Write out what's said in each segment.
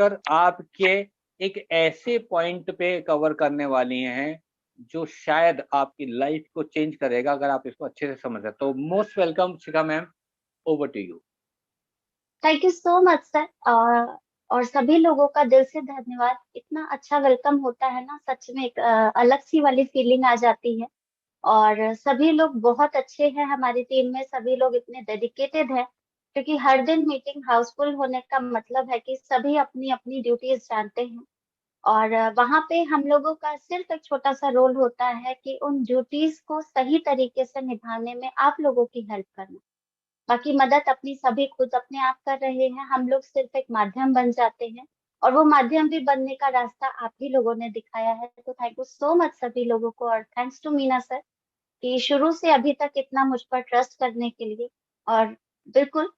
मिलकर आपके एक ऐसे पॉइंट पे कवर करने वाली हैं जो शायद आपकी लाइफ को चेंज करेगा अगर आप इसको अच्छे से समझ रहे। तो most welcome Shikha ma'am, over to you. Thank you so much sir. और सभी लोगों का दिल से धन्यवाद। इतना अच्छा वेलकम होता है ना, सच में एक अलग सी वाली फीलिंग आ जाती है। और सभी लोग बहुत अच्छे हैं, हमारी टीम में सभी लोग इतने डेडिकेटेड हैं, क्योंकि हर दिन मीटिंग हाउसफुल होने का मतलब है कि सभी अपनी अपनी ड्यूटीज जानते हैं। और वहां पे हम लोगों का सिर्फ एक छोटा सा रोल होता है कि उन ड्यूटीज को सही तरीके से निभाने में आप लोगों की हेल्प करना। बाकी मदद अपनी सभी खुद अपने आप कर रहे हैं, हम लोग सिर्फ एक माध्यम बन जाते हैं। और वो माध्यम भी बनने का रास्ता आप ही लोगों ने दिखाया है, तो थैंक यू सो मच सभी लोगों को। और थैंक्स टू मीना सर कि शुरू से अभी तक इतना मुझ पर ट्रस्ट करने के लिए। और बिल्कुल,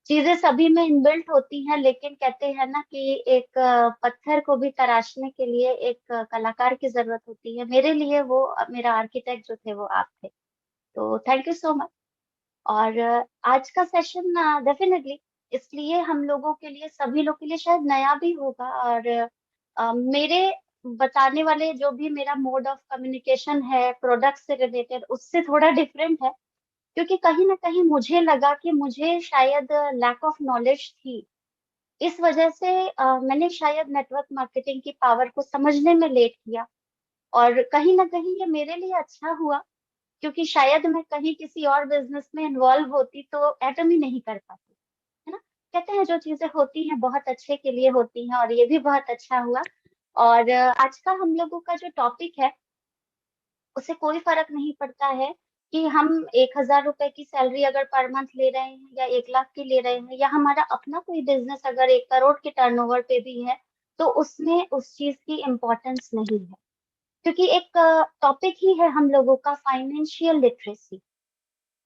चीजें सभी में इनबिल्ट होती हैं, लेकिन कहते हैं ना कि एक पत्थर को भी तराशने के लिए एक कलाकार की जरूरत होती है। मेरे लिए वो मेरा आर्किटेक्ट जो थे वो आप थे। तो थैंक यू सो मच। और आज का सेशन डेफिनेटली इसलिए हम लोगों के लिए, सभी लोग के लिए शायद नया भी होगा। और मेरे बताने वाले जो भी मेरा मोड ऑफ कम्युनिकेशन है प्रोडक्ट से रिलेटेड, उससे थोड़ा डिफरेंट है। क्योंकि कहीं ना कहीं मुझे लगा कि मुझे शायद लैक ऑफ नॉलेज थी। इस वजह से मैंने शायद नेटवर्क मार्केटिंग की पावर को समझने में लेट किया। और कहीं ना कहीं ये मेरे लिए अच्छा हुआ, क्योंकि शायद मैं कहीं किसी और बिजनेस में इन्वॉल्व होती तो एटम ही नहीं कर पाती, है ना। कहते हैं जो चीजें होती हैं बहुत अच्छे के लिए होती हैं, और ये भी बहुत अच्छा हुआ। और आज का हम लोगों का जो टॉपिक है, उससे कोई फर्क नहीं पड़ता है कि हम 1,000 रुपए की सैलरी अगर पर मंथ ले रहे हैं या 1 लाख की ले रहे हैं, या हमारा अपना कोई बिजनेस अगर 1 करोड़ के टर्नओवर पे भी है, तो उसमें उस चीज की इम्पोर्टेंस नहीं है। क्योंकि एक टॉपिक ही है हम लोगों का फाइनेंशियल लिटरेसी।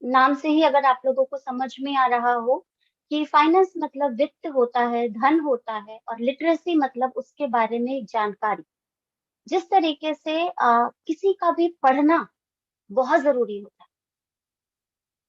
नाम से ही अगर आप लोगों को समझ में आ रहा हो कि फाइनेंस मतलब वित्त होता है, धन होता है, और लिटरेसी मतलब उसके बारे में एक जानकारी। जिस तरीके से किसी का भी पढ़ना बहुत जरूरी होता है।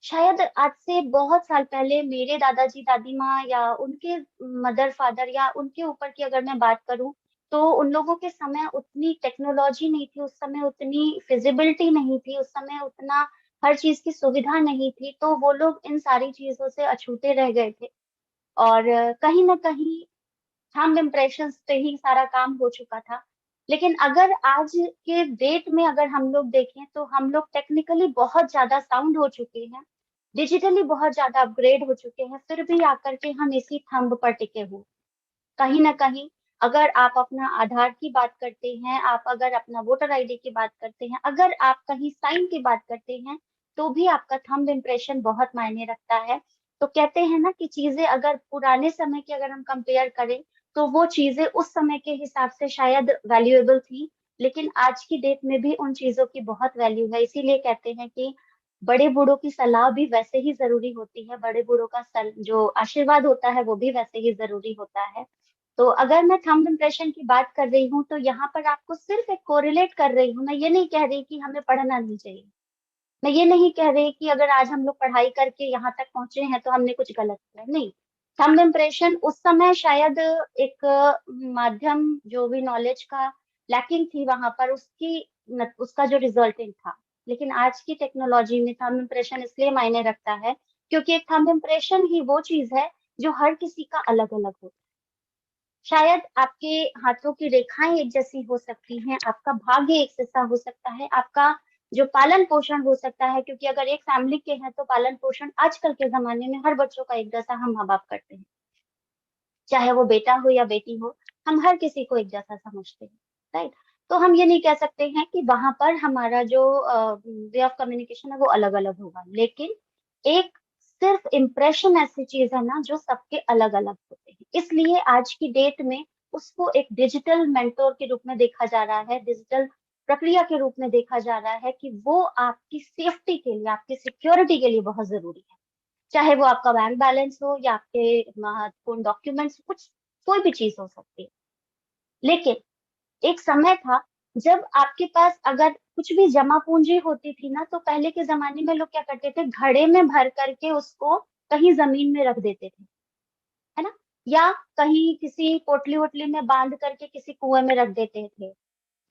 शायद आज से बहुत साल पहले मेरे दादाजी दादी माँ या उनके मदर फादर या उनके ऊपर की अगर मैं बात करूं, तो उन लोगों के समय उतनी टेक्नोलॉजी नहीं थी, उस समय उतनी फिजिबिलिटी नहीं थी, उस समय उतना हर चीज की सुविधा नहीं थी, तो वो लोग इन सारी चीजों से अछूते रह गए थे। और कहीं ना कहीं थंब इम्प्रेशन पे ही सारा काम हो चुका था। लेकिन अगर आज के डेट में अगर हम लोग देखें, तो हम लोग टेक्निकली बहुत ज्यादा साउंड हो चुके हैं, डिजिटली बहुत ज्यादा अपग्रेड हो चुके हैं, फिर भी आकर के हम इसी थंब पर टिके हुए। कहीं ना कहीं अगर आप अपना आधार की बात करते हैं, आप अगर अपना वोटर आईडी की बात करते हैं, अगर आप कहीं साइन की बात करते हैं, तो भी आपका थंब इम्प्रेशन बहुत मायने रखता है। तो कहते हैं ना कि चीजें अगर पुराने समय की अगर हम कंपेयर करें, तो वो चीजें उस समय के हिसाब से शायद वैल्यूएबल थी, लेकिन आज की डेट में भी उन चीजों की बहुत वैल्यू है। इसीलिए कहते हैं कि बड़े बूढ़ों की सलाह भी वैसे ही जरूरी होती है, बड़े बूढ़ों का जो आशीर्वाद होता है वो भी वैसे ही जरूरी होता है। तो अगर मैं थंब इम्प्रेशन की बात कर रही हूँ, तो यहाँ पर आपको सिर्फ एक कोरिलेट कर रही हूँ। मैं ये नहीं कह रही कि हमें पढ़ना नहीं चाहिए, मैं ये नहीं कह रही कि अगर आज हम लोग पढ़ाई करके यहाँ तक पहुंचे हैं तो हमने कुछ गलत किया, नहीं। थंब इम्प्रेशन उस समय शायद एक माध्यम, जो भी नॉलेज का लैकिंग थी वहां पर, उसका जो रिजल्टेंट था। लेकिन आज की टेक्नोलॉजी में थंब इम्प्रेशन इसलिए मायने रखता है क्योंकि एक थंब इम्प्रेशन ही वो चीज है जो हर किसी का अलग अलग होता है। शायद आपके हाथों की रेखाएं एक जैसी हो सकती हैं, आपका भाग्य एक जैसा हो सकता है, आपका जो पालन पोषण हो सकता है, क्योंकि अगर एक फैमिली के हैं तो पालन पोषण आजकल के जमाने में हर बच्चों का एक जैसा हम माँ बाप करते हैं, चाहे वो बेटा हो या बेटी हो, हम हर किसी को एक जैसा समझते हैं, राइट। तो हम ये नहीं कह सकते हैं कि वहां पर हमारा जो वे ऑफ कम्युनिकेशन है वो अलग अलग होगा। लेकिन एक सिर्फ इम्प्रेशन ऐसी चीज है ना जो सबके अलग अलग होते हैं, इसलिए आज की डेट में उसको एक डिजिटल मेंटोर के रूप में देखा जा रहा है, डिजिटल प्रक्रिया के रूप में देखा जा रहा है कि वो आपकी सेफ्टी के लिए, आपकी सिक्योरिटी के लिए बहुत जरूरी है। चाहे वो आपका बैंक बैलेंस हो या आपके महत्वपूर्ण डॉक्यूमेंट्स, कुछ कोई भी चीज हो सकती है। लेकिन एक समय था जब आपके पास अगर कुछ भी जमा पूंजी होती थी ना, तो पहले के जमाने में लोग क्या करते थे, घड़े में भर करके उसको कहीं जमीन में रख देते थे, है ना। या कहीं किसी पोटली वोटली में बांध करके किसी कुएं में रख देते थे।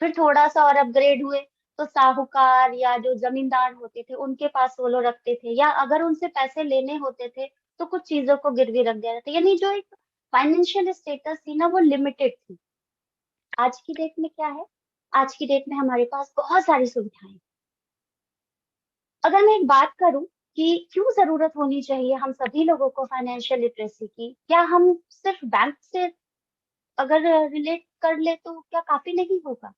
फिर थोड़ा सा और अपग्रेड हुए तो साहूकार या जो जमींदार होते थे उनके पास वो लोग रखते थे, या अगर उनसे पैसे लेने होते थे तो कुछ चीजों को गिरवी रख दिया जाता, यानी जो एक फाइनेंशियल स्टेटस थी ना वो लिमिटेड थी। आज की डेट में क्या है, आज की डेट में हमारे पास बहुत सारी सुविधाएं हैं। अगर मैं एक बात करूं कि क्यों जरूरत होनी चाहिए हम सभी लोगों को फाइनेंशियल लिटरेसी की, क्या हम सिर्फ बैंक से अगर रिलेट कर ले तो क्या काफी नहीं होगा?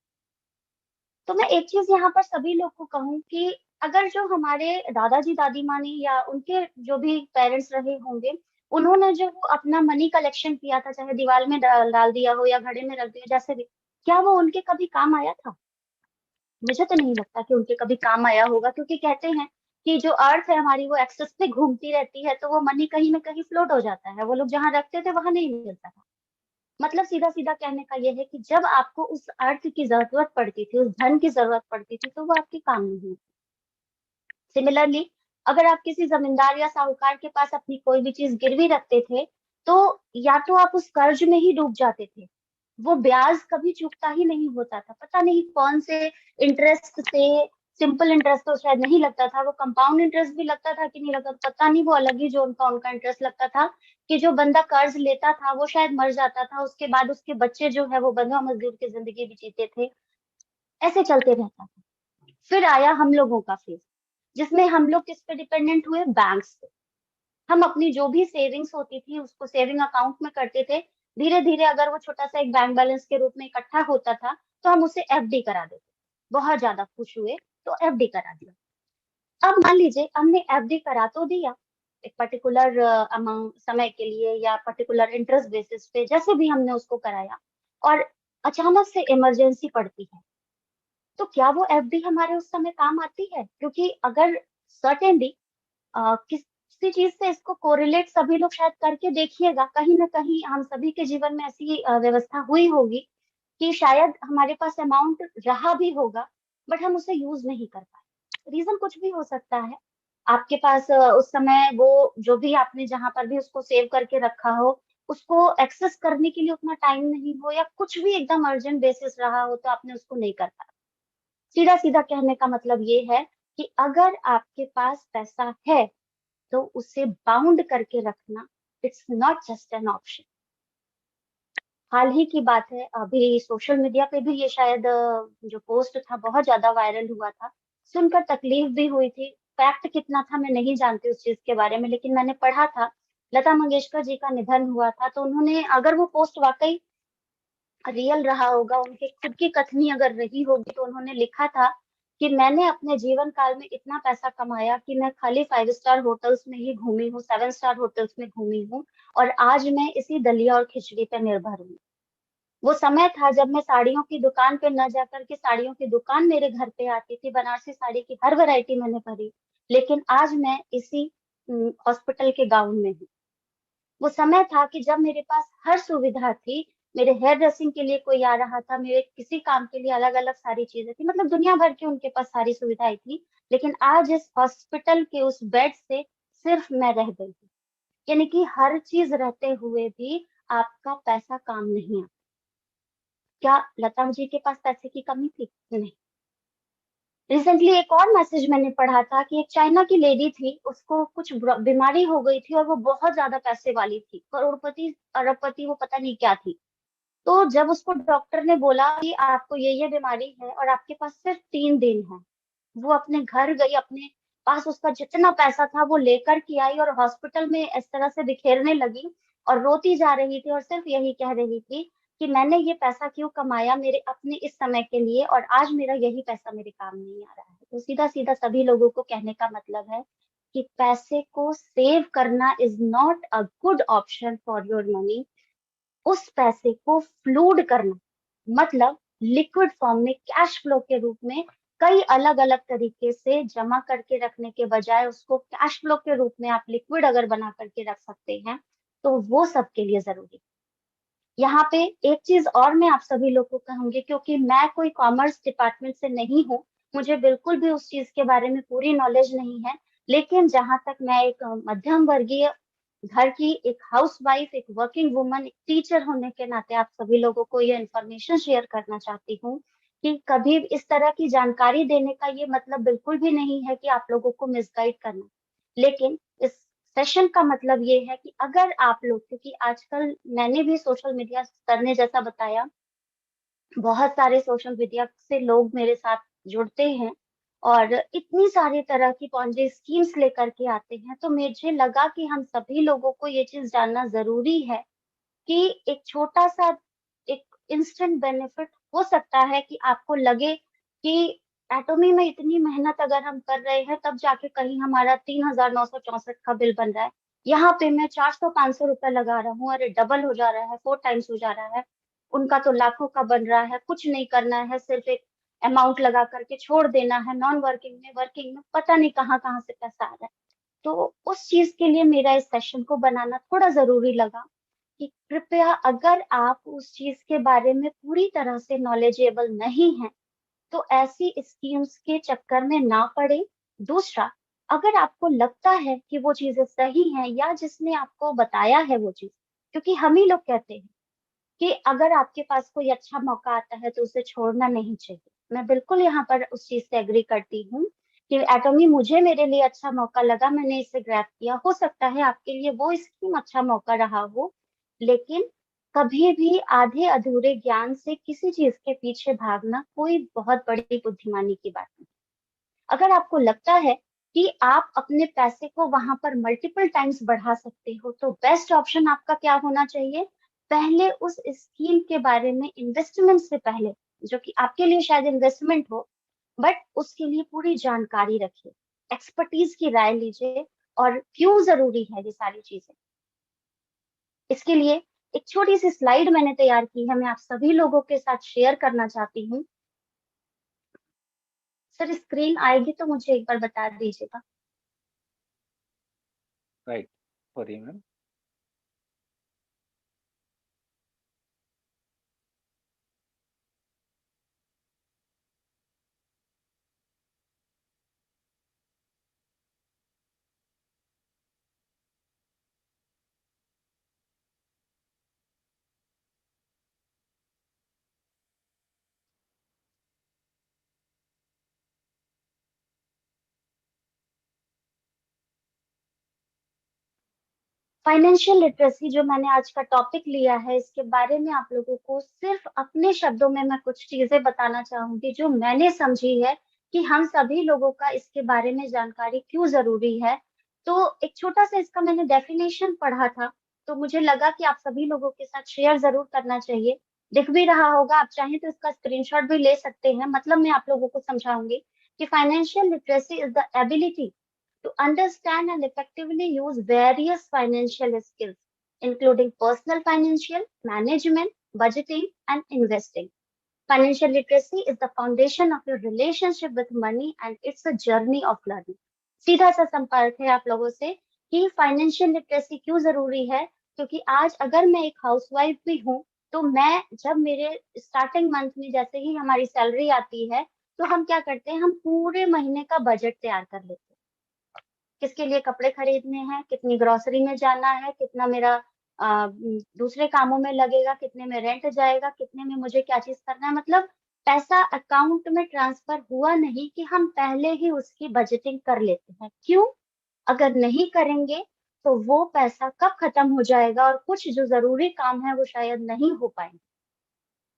तो मैं एक चीज यहाँ पर सभी लोग को कहूँ कि अगर जो हमारे दादाजी दादी माँ ने या उनके जो भी पेरेंट्स रहे होंगे, उन्होंने जो वो अपना मनी कलेक्शन किया था, चाहे दीवार में डाल दिया हो या घड़े में रख दिया, जैसे भी, क्या वो उनके कभी काम आया था? मुझे तो नहीं लगता कि उनके कभी काम आया होगा, क्योंकि कहते हैं कि जो अर्थ है हमारी वो एक्सेस में घूमती रहती है, तो वो मनी कहीं ना कहीं फ्लोट हो जाता है, वो लोग जहाँ रखते थे वहां नहीं मिलता था। मतलब सीधा सीधा कहने का ये है कि जब आपको उस अर्थ की जरूरत पड़ती थी, उस धन की जरूरत पड़ती थी, तो वो आपके काम नहीं हुई। सिमिलरली, अगर आप किसी जमींदार या साहूकार के पास अपनी कोई भी चीज गिरवी रखते थे, तो या तो आप उस कर्ज में ही डूब जाते थे, वो ब्याज कभी चुकता ही नहीं होता था, पता नहीं कौन से इंटरेस्ट से, सिंपल इंटरेस्ट तो शायद नहीं लगता था, वो कंपाउंड इंटरेस्ट भी लगता था कि नहीं लगता था, पता नहीं, वो अलग ही जो उनका उनका इंटरेस्ट लगता था कि जो बंदा कर्ज लेता था वो शायद मर जाता था, उसके बाद उसके बच्चे जो है वो बंधुआ मजदूर की जिंदगी भी जीते थे। ऐसे चलते रहता था। फिर आया हम लोगों का फेज, जिसमें हम लोग किस पे डिपेंडेंट हुए, बैंक से। हम अपनी जो भी सेविंग्स होती थी उसको सेविंग अकाउंट में करते थे। धीरे धीरे अगर वो छोटा सा एक बैंक बैलेंस के रूप में इकट्ठा होता था तो हम उसे एफडी करा देते। बहुत ज्यादा खुश हुए तो एफडी करा दिया। अब मान लीजिए हमने एफडी करा तो दिया एक पर्टिकुलर अमाउंट समय के लिए या पर्टिकुलर इंटरेस्ट बेसिस पे, जैसे भी हमने उसको कराया, और अचानक से इमरजेंसी पड़ती है, तो क्या वो एफडी हमारे उस समय काम आती है? क्योंकि अगर सर्टेनली किसी चीज से इसको कोरिलेट सभी लोग शायद करके देखिएगा, कहीं ना कहीं हम सभी के जीवन में ऐसी व्यवस्था हुई होगी कि शायद हमारे पास अमाउंट रहा भी होगा, बट हम उसे यूज नहीं कर पाए। रीजन कुछ भी हो सकता है। आपके पास उस समय वो जो भी आपने जहां पर भी उसको सेव करके रखा हो, उसको एक्सेस करने के लिए उतना टाइम नहीं हो, या कुछ भी एकदम अर्जेंट बेसिस रहा हो तो आपने उसको नहीं कर पाया। सीधा सीधा कहने का मतलब ये है कि अगर आपके पास पैसा है तो उसे बाउंड करके रखना, it's not just an option. हाल ही की बात है, अभी सोशल मीडिया पे भी ये शायद जो पोस्ट था बहुत ज्यादा वायरल हुआ था, सुनकर तकलीफ भी हुई थी। फैक्ट कितना था मैं नहीं जानती उस चीज के बारे में, लेकिन मैंने पढ़ा था लता मंगेशकर जी का निधन हुआ था, तो उन्होंने, अगर वो पोस्ट वाकई रियल रहा होगा, उनकी खुद की कथनी अगर रही होगी, तो उन्होंने लिखा था कि मैंने अपने जीवन काल में इतना पैसा कमाया कि मैं खाली 5 स्टार होटल्स में ही घूमी हूँ, 7 स्टार होटल्स में घूमी हूँ, और आज मैं इसी दलिया और खिचड़ी पे निर्भर हूँ। वो समय था जब मैं साड़ियों की दुकान पे न जाकर के साड़ियों की दुकान मेरे घर पे आती थी, बनारसी साड़ी की हर वैरायटी मैंने भरी, लेकिन आज मैं इसी हॉस्पिटल के गाउन में हूँ। वो समय था कि जब मेरे पास हर सुविधा थी, मेरे हेयर ड्रेसिंग के लिए कोई आ रहा था, मेरे किसी काम के लिए अलग अलग सारी चीजें थी, मतलब दुनिया भर की उनके पास सारी सुविधाएं थी, लेकिन आज इस हॉस्पिटल के उस बेड से सिर्फ मैं रह गई हूँ। यानी कि हर चीज रहते हुए भी आपका पैसा काम नहीं आता। क्या लता जी के पास पैसे की कमी थी? नहीं। रिसेंटली एक और मैसेज मैंने पढ़ा था कि एक चाइना की लेडी थी, उसको कुछ बीमारी हो गई थी और वो बहुत ज्यादा पैसे वाली थी, करोड़पति अरबपति, वो पता नहीं क्या थी। तो जब उसको डॉक्टर ने बोला कि आपको ये बीमारी है और आपके पास सिर्फ 3 दिन है, वो अपने घर गई, अपने पास उसका जितना पैसा था वो लेकर के आई और हॉस्पिटल में इस तरह से बिखेरने लगी और रोती जा रही थी और सिर्फ यही कह रही थी कि मैंने ये पैसा क्यों कमाया मेरे अपने इस समय के लिए, और आज मेरा यही पैसा मेरे काम नहीं आ रहा है। तो सीधा सीधा सभी लोगों को कहने का मतलब है कि पैसे को सेव करना is not a good option for your money. उस पैसे को फ्लूड करना, मतलब लिक्विड फॉर्म में कैश फ्लो के रूप में कई अलग अलग तरीके से जमा करके रखने के बजाय उसको कैश फ्लो के रूप में आप लिक्विड अगर बना करके रख सकते हैं, तो वो सबके लिए जरूरी है। यहाँ पे एक चीज और मैं आप सभी लोग को कहूंगी, क्योंकि मैं कोई कॉमर्स डिपार्टमेंट से नहीं हूँ, मुझे बिल्कुल भी उस चीज के बारे में पूरी नॉलेज नहीं है, लेकिन जहां तक मैं एक मध्यम वर्गीय घर की एक हाउसवाइफ, एक वर्किंग वुमन, एक टीचर होने के नाते आप सभी लोगों को ये इन्फॉर्मेशन शेयर करना चाहती हूँ कि कभी इस तरह की जानकारी देने का ये मतलब बिल्कुल भी नहीं है कि आप लोगों को मिसगाइड करना, लेकिन इस सेशन का मतलब ये है कि अगर आप लोग, क्योंकि आजकल मैंने भी सोशल मीडिया करने जैसा बताया, बहुत सारे सोशल मीडिया से लोग मेरे साथ जुड़ते हैं और इतनी सारी तरह की पॉन्जी स्कीम्स लेकर के आते हैं, तो मुझे लगा कि हम सभी लोगों को ये चीज जानना जरूरी है कि एक छोटा सा एक इंस्टेंट बेनिफिट हो सकता है कि आपको लगे कि एटोमी में इतनी मेहनत अगर हम कर रहे हैं तब जाके कहीं हमारा 3,964 का बिल बन रहा है, यहाँ पे मैं 400-500 रुपए लगा रहा हूँ, अरे डबल हो जा रहा है, 4 टाइम्स हो जा रहा है, उनका तो लाखों का बन रहा है, कुछ नहीं करना है, सिर्फ एक अमाउंट लगा करके छोड़ देना है, नॉन वर्किंग में वर्किंग में पता नहीं कहाँ कहाँ से पैसा आ रहा है। तो उस चीज के लिए मेरा इस सेशन को बनाना थोड़ा जरूरी लगा कि कृपया अगर आप उस चीज के बारे में पूरी तरह से नॉलेजेबल नहीं है तो ऐसी स्कीम्स के चक्कर में ना पड़े। दूसरा, अगर आपको लगता है कि वो चीजें सही हैं या जिसने आपको बताया है वो चीज, क्योंकि हम ही लोग कहते हैं कि अगर आपके पास कोई अच्छा मौका आता है तो उसे छोड़ना नहीं चाहिए। मैं बिल्कुल यहाँ पर उस चीज से एग्री करती हूँ कि एटॉमी मुझे मेरे लिए अच्छा मौका लगा, मैंने इसे ग्रैब किया, हो सकता है आपके लिए वो स्कीम अच्छा मौका रहा हो, लेकिन कभी भी आधे अधूरे ज्ञान से किसी चीज के पीछे भागना कोई बहुत बड़ी बुद्धिमानी की बात नहीं। अगर आपको लगता है कि आप अपने पैसे को वहां पर मल्टीपल टाइम्स बढ़ा सकते हो तो बेस्ट ऑप्शन आपका क्या होना चाहिए, पहले उस स्कीम के बारे में इन्वेस्टमेंट से पहले, जो कि आपके लिए शायद इन्वेस्टमेंट हो, बट उसके लिए पूरी जानकारी रखिए, एक्सपर्टीज की राय लीजिए और क्यों जरूरी है ये सारी चीजें। इसके लिए एक छोटी सी स्लाइड मैंने तैयार की है, मैं आप सभी लोगों के साथ शेयर करना चाहती हूँ। सर स्क्रीन आएगी तो मुझे एक बार बता दीजिएगा। राइट, हो रही है मैम। फाइनेंशियल लिटरेसी जो मैंने आज का टॉपिक लिया है, इसके बारे में आप लोगों को सिर्फ अपने शब्दों में मैं कुछ चीजें बताना चाहूंगी जो मैंने समझी है कि हम सभी लोगों का इसके बारे में जानकारी क्यों जरूरी है। तो एक छोटा सा इसका मैंने डेफिनेशन पढ़ा था, तो मुझे लगा कि आप सभी लोगों के साथ शेयर जरूर करना चाहिए। दिख भी रहा होगा, आप चाहें तो इसका स्क्रीनशॉट भी ले सकते हैं। मतलब मैं आप लोगों को समझाऊंगी कि financial literacy is the ability to understand and effectively use various financial skills, including personal financial management, budgeting, and investing. Financial literacy is the foundation of your relationship with money and it's a journey of learning. सीधा सा संपर्क है आप लोगों से कि financial literacy क्यों जरूरी है, क्योंकि आज अगर मैं एक हाउसवाइफ भी हूँ तो मैं जब मेरे स्टार्टिंग मंथ में जैसे ही हमारी सैलरी आती है तो हम क्या करते हैं, हम पूरे महीने का बजट तैयार कर लेते हैं। किसके लिए कपड़े खरीदने हैं, कितनी ग्रोसरी में जाना है, कितना मेरा दूसरे कामों में लगेगा, कितने में रेंट जाएगा, कितने में मुझे क्या चीज करना है, मतलब पैसा अकाउंट में ट्रांसफर हुआ नहीं कि हम पहले ही उसकी बजटिंग कर लेते हैं। क्यों? अगर नहीं करेंगे तो वो पैसा कब खत्म हो जाएगा और कुछ जो जरूरी काम है वो शायद नहीं हो पाएंगे।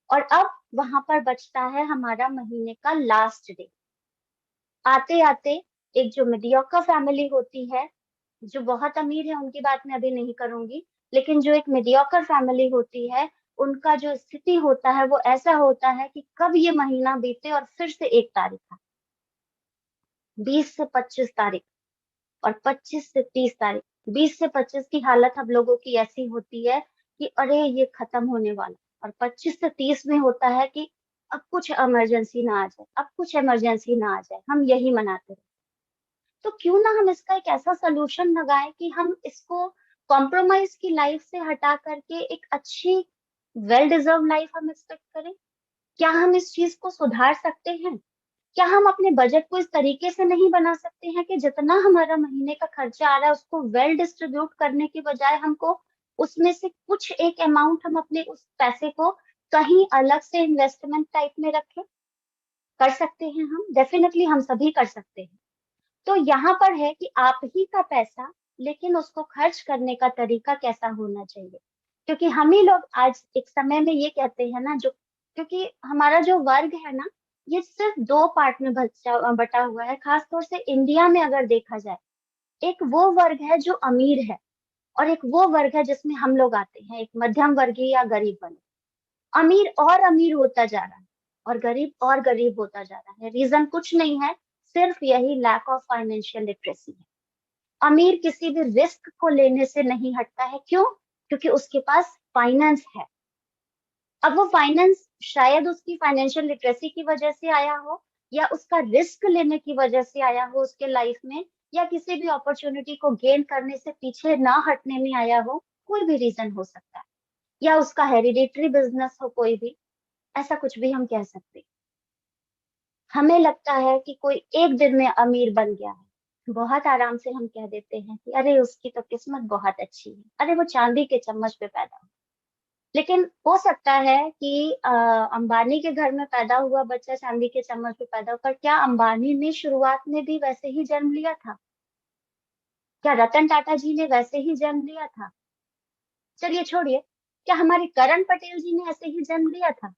और अब वहां पर बचता है हमारा महीने का लास्ट डे। आते आते एक जो मीडियोकर फैमिली होती है, जो बहुत अमीर है उनकी बात मैं अभी नहीं करूंगी, लेकिन जो एक मीडियोकर फैमिली होती है उनका जो स्थिति होता है वो ऐसा होता है कि कब ये महीना बीते और फिर से 1 तारीख है, 20 से 25 तारीख और 25 से 30 तारीख। 20 से 25 की हालत हम लोगों की ऐसी होती है कि अरे ये खत्म होने वाला, और 25 से 30 में होता है कि अब कुछ इमरजेंसी ना आ जाए, अब कुछ इमरजेंसी ना आ जाए, हम यही मनाते रहे। तो क्यों ना हम इसका एक ऐसा सोल्यूशन लगाएं कि हम इसको कॉम्प्रोमाइज की लाइफ से हटा करके एक अच्छी वेल डिजर्व लाइफ हम एक्सपेक्ट करें। क्या हम इस चीज को सुधार सकते हैं? क्या हम अपने बजट को इस तरीके से नहीं बना सकते हैं कि जितना हमारा महीने का खर्चा आ रहा है उसको वेल डिस्ट्रीब्यूट करने की बजाय हमको उसमें से कुछ एक अमाउंट हम अपने उस पैसे को कहीं अलग से इन्वेस्टमेंट टाइप में रखें? कर सकते हैं हम, डेफिनेटली हम सभी कर सकते हैं। तो यहाँ पर है कि आप ही का पैसा, लेकिन उसको खर्च करने का तरीका कैसा होना चाहिए। क्योंकि हम ही लोग आज एक समय में ये कहते हैं ना, जो क्योंकि हमारा जो वर्ग है ना, ये सिर्फ दो पार्ट में बटा हुआ है, खासतौर से इंडिया में अगर देखा जाए। एक वो वर्ग है जो अमीर है, और एक वो वर्ग है जिसमें हम लोग आते हैं, एक मध्यम वर्गीय या गरीब वर्ग। अमीर और अमीर होता जा रहा है और गरीब और गरीब होता जा रहा है। रीजन कुछ नहीं है, सिर्फ यही लैक ऑफ फाइनेंशियल लिटरेसी है। अमीर किसी भी रिस्क को लेने से नहीं हटता है। क्यों? क्योंकि उसके पास फाइनेंस है। अब वो फाइनेंस शायद उसकी फाइनेंशियल लिटरेसी की वजह से आया हो, या उसका रिस्क लेने की वजह से आया हो उसके लाइफ में, या किसी भी अपॉर्चुनिटी को गेन करने से पीछे ना हटने में आया हो। कोई भी रीजन हो सकता है, या उसका हेरिडेटरी बिजनेस हो, कोई भी, ऐसा कुछ भी हम कह सकते हैं। हमें लगता है कि कोई एक दिन में अमीर बन गया है, बहुत आराम से हम कह देते हैं कि अरे उसकी तो किस्मत बहुत अच्छी है, अरे वो चांदी के चम्मच पे पैदा हुआ। लेकिन हो सकता है कि अंबानी के घर में पैदा हुआ बच्चा चांदी के चम्मच पे पैदा होकर, क्या अंबानी ने शुरुआत में भी वैसे ही जन्म लिया था? क्या रतन टाटा जी ने वैसे ही जन्म लिया था? चलिए छोड़िए, क्या हमारे करण पटेल जी ने ऐसे ही जन्म लिया था?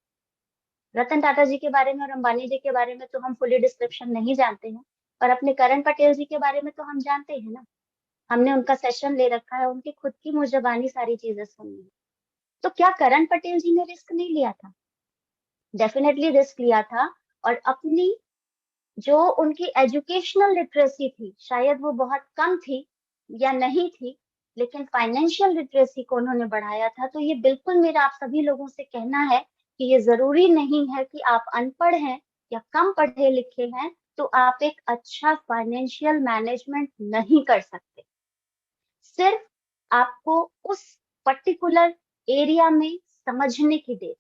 रतन टाटा जी के बारे में और अंबानी जी के बारे में तो हम फुली डिस्क्रिप्शन नहीं जानते हैं, पर अपने करण पटेल जी के बारे में तो हम जानते हैं ना। हमने उनका सेशन ले रखा है, उनकी खुद की मुंह जबानी सारी चीजें सुननी है। तो क्या करण पटेल जी ने रिस्क नहीं लिया था? डेफिनेटली रिस्क लिया था। और अपनी जो उनकी एजुकेशनल लिटरेसी थी, शायद वो बहुत कम थी या नहीं थी, लेकिन फाइनेंशियल लिटरेसी को उन्होंने बढ़ाया था। तो ये बिल्कुल मेरा आप सभी लोगों से कहना है कि ये जरूरी नहीं है कि आप अनपढ़ हैं या कम पढ़े लिखे हैं तो आप एक अच्छा फाइनेंशियल मैनेजमेंट नहीं कर सकते। सिर्फ आपको उस पर्टिकुलर एरिया में समझने की देर।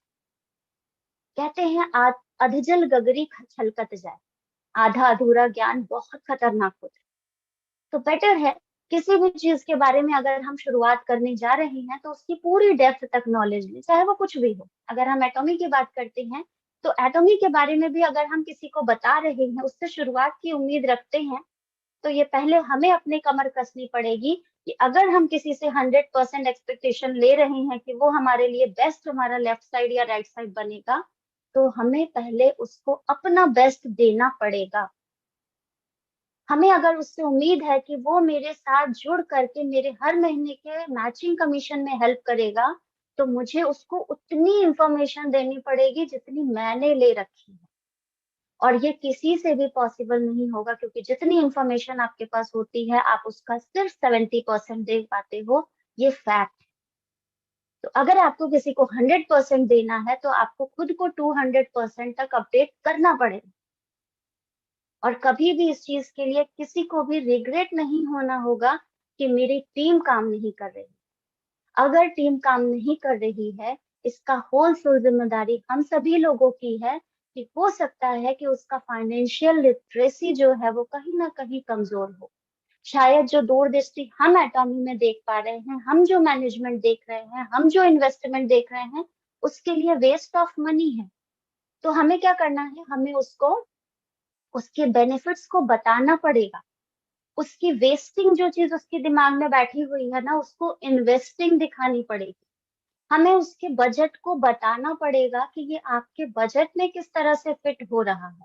कहते हैं अधजल गगरी छलकत जाए, आधा अधूरा ज्ञान बहुत खतरनाक होता है। तो बेटर है किसी भी चीज के बारे में अगर हम शुरुआत करने जा रहे हैं तो उसकी पूरी डेप्थ तक नॉलेज लें, चाहे वो कुछ भी हो। अगर हम एटॉमी की बात करते हैं तो एटॉमी के बारे में भी अगर हम किसी को बता रहे हैं, उससे शुरुआत की उम्मीद रखते हैं, तो ये पहले हमें अपनी कमर कसनी पड़ेगी कि अगर हम किसी से 100% एक्सपेक्टेशन ले रहे हैं कि वो हमारे लिए बेस्ट, हमारा लेफ्ट साइड या राइट साइड बनेगा, तो हमें पहले उसको अपना बेस्ट देना पड़ेगा। हमें अगर उससे उम्मीद है कि वो मेरे साथ जुड़ करके मेरे हर महीने के मैचिंग कमीशन में हेल्प करेगा, तो मुझे उसको उतनी इंफॉर्मेशन देनी पड़ेगी जितनी मैंने ले रखी है। और ये किसी से भी पॉसिबल नहीं होगा, क्योंकि जितनी इंफॉर्मेशन आपके पास होती है आप उसका सिर्फ 70% दे पाते हो। ये फैक्ट है। तो अगर आपको किसी को 100% देना है तो आपको खुद को 200% तक अपडेट करना पड़ेगा। और कभी भी इस चीज के लिए किसी को भी रिग्रेट नहीं होना होगा कि मेरी टीम काम नहीं कर रही। अगर टीम काम नहीं कर रही है, इसका होल फुल जिम्मेदारी हम सभी लोगों की है। कि हो सकता है कि उसका फाइनेंशियल लिटरेसी जो है वो कहीं ना कहीं कमजोर हो। शायद जो दूरदृष्टि हम एटॉमी में देख पा रहे हैं, हम जो मैनेजमेंट देख रहे हैं, हम जो इन्वेस्टमेंट देख रहे हैं, उसके लिए वेस्ट ऑफ मनी है। तो हमें क्या करना है, हमें उसको उसके बेनिफिट्स को बताना पड़ेगा। उसकी वेस्टिंग जो चीज उसके दिमाग में बैठी हुई है ना, उसको इन्वेस्टिंग दिखानी पड़ेगी। हमें उसके बजट को बताना पड़ेगा कि ये आपके बजट में किस तरह से फिट हो रहा है।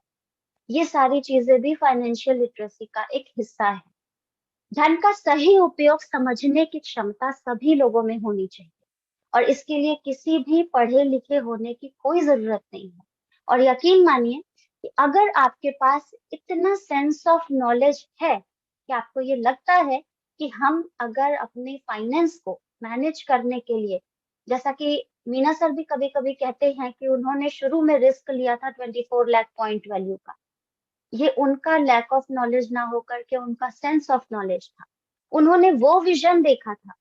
ये सारी चीजें भी फाइनेंशियल लिटरेसी का एक हिस्सा है। धन का सही उपयोग समझने की क्षमता सभी लोगों में होनी चाहिए, और इसके लिए किसी भी पढ़े लिखे होने की कोई जरूरत नहीं है। और यकीन मानिए कि अगर आपके पास इतना सेंस ऑफ नॉलेज है कि आपको ये लगता है कि हम अगर अपने फाइनेंस को मैनेज करने के लिए, जैसा कि मीना सर भी कभी कभी कहते हैं कि उन्होंने शुरू में रिस्क लिया था 24 लाख पॉइंट वैल्यू का, ये उनका लैक ऑफ नॉलेज ना होकर के उनका सेंस ऑफ नॉलेज था। उन्होंने वो विजन देखा था।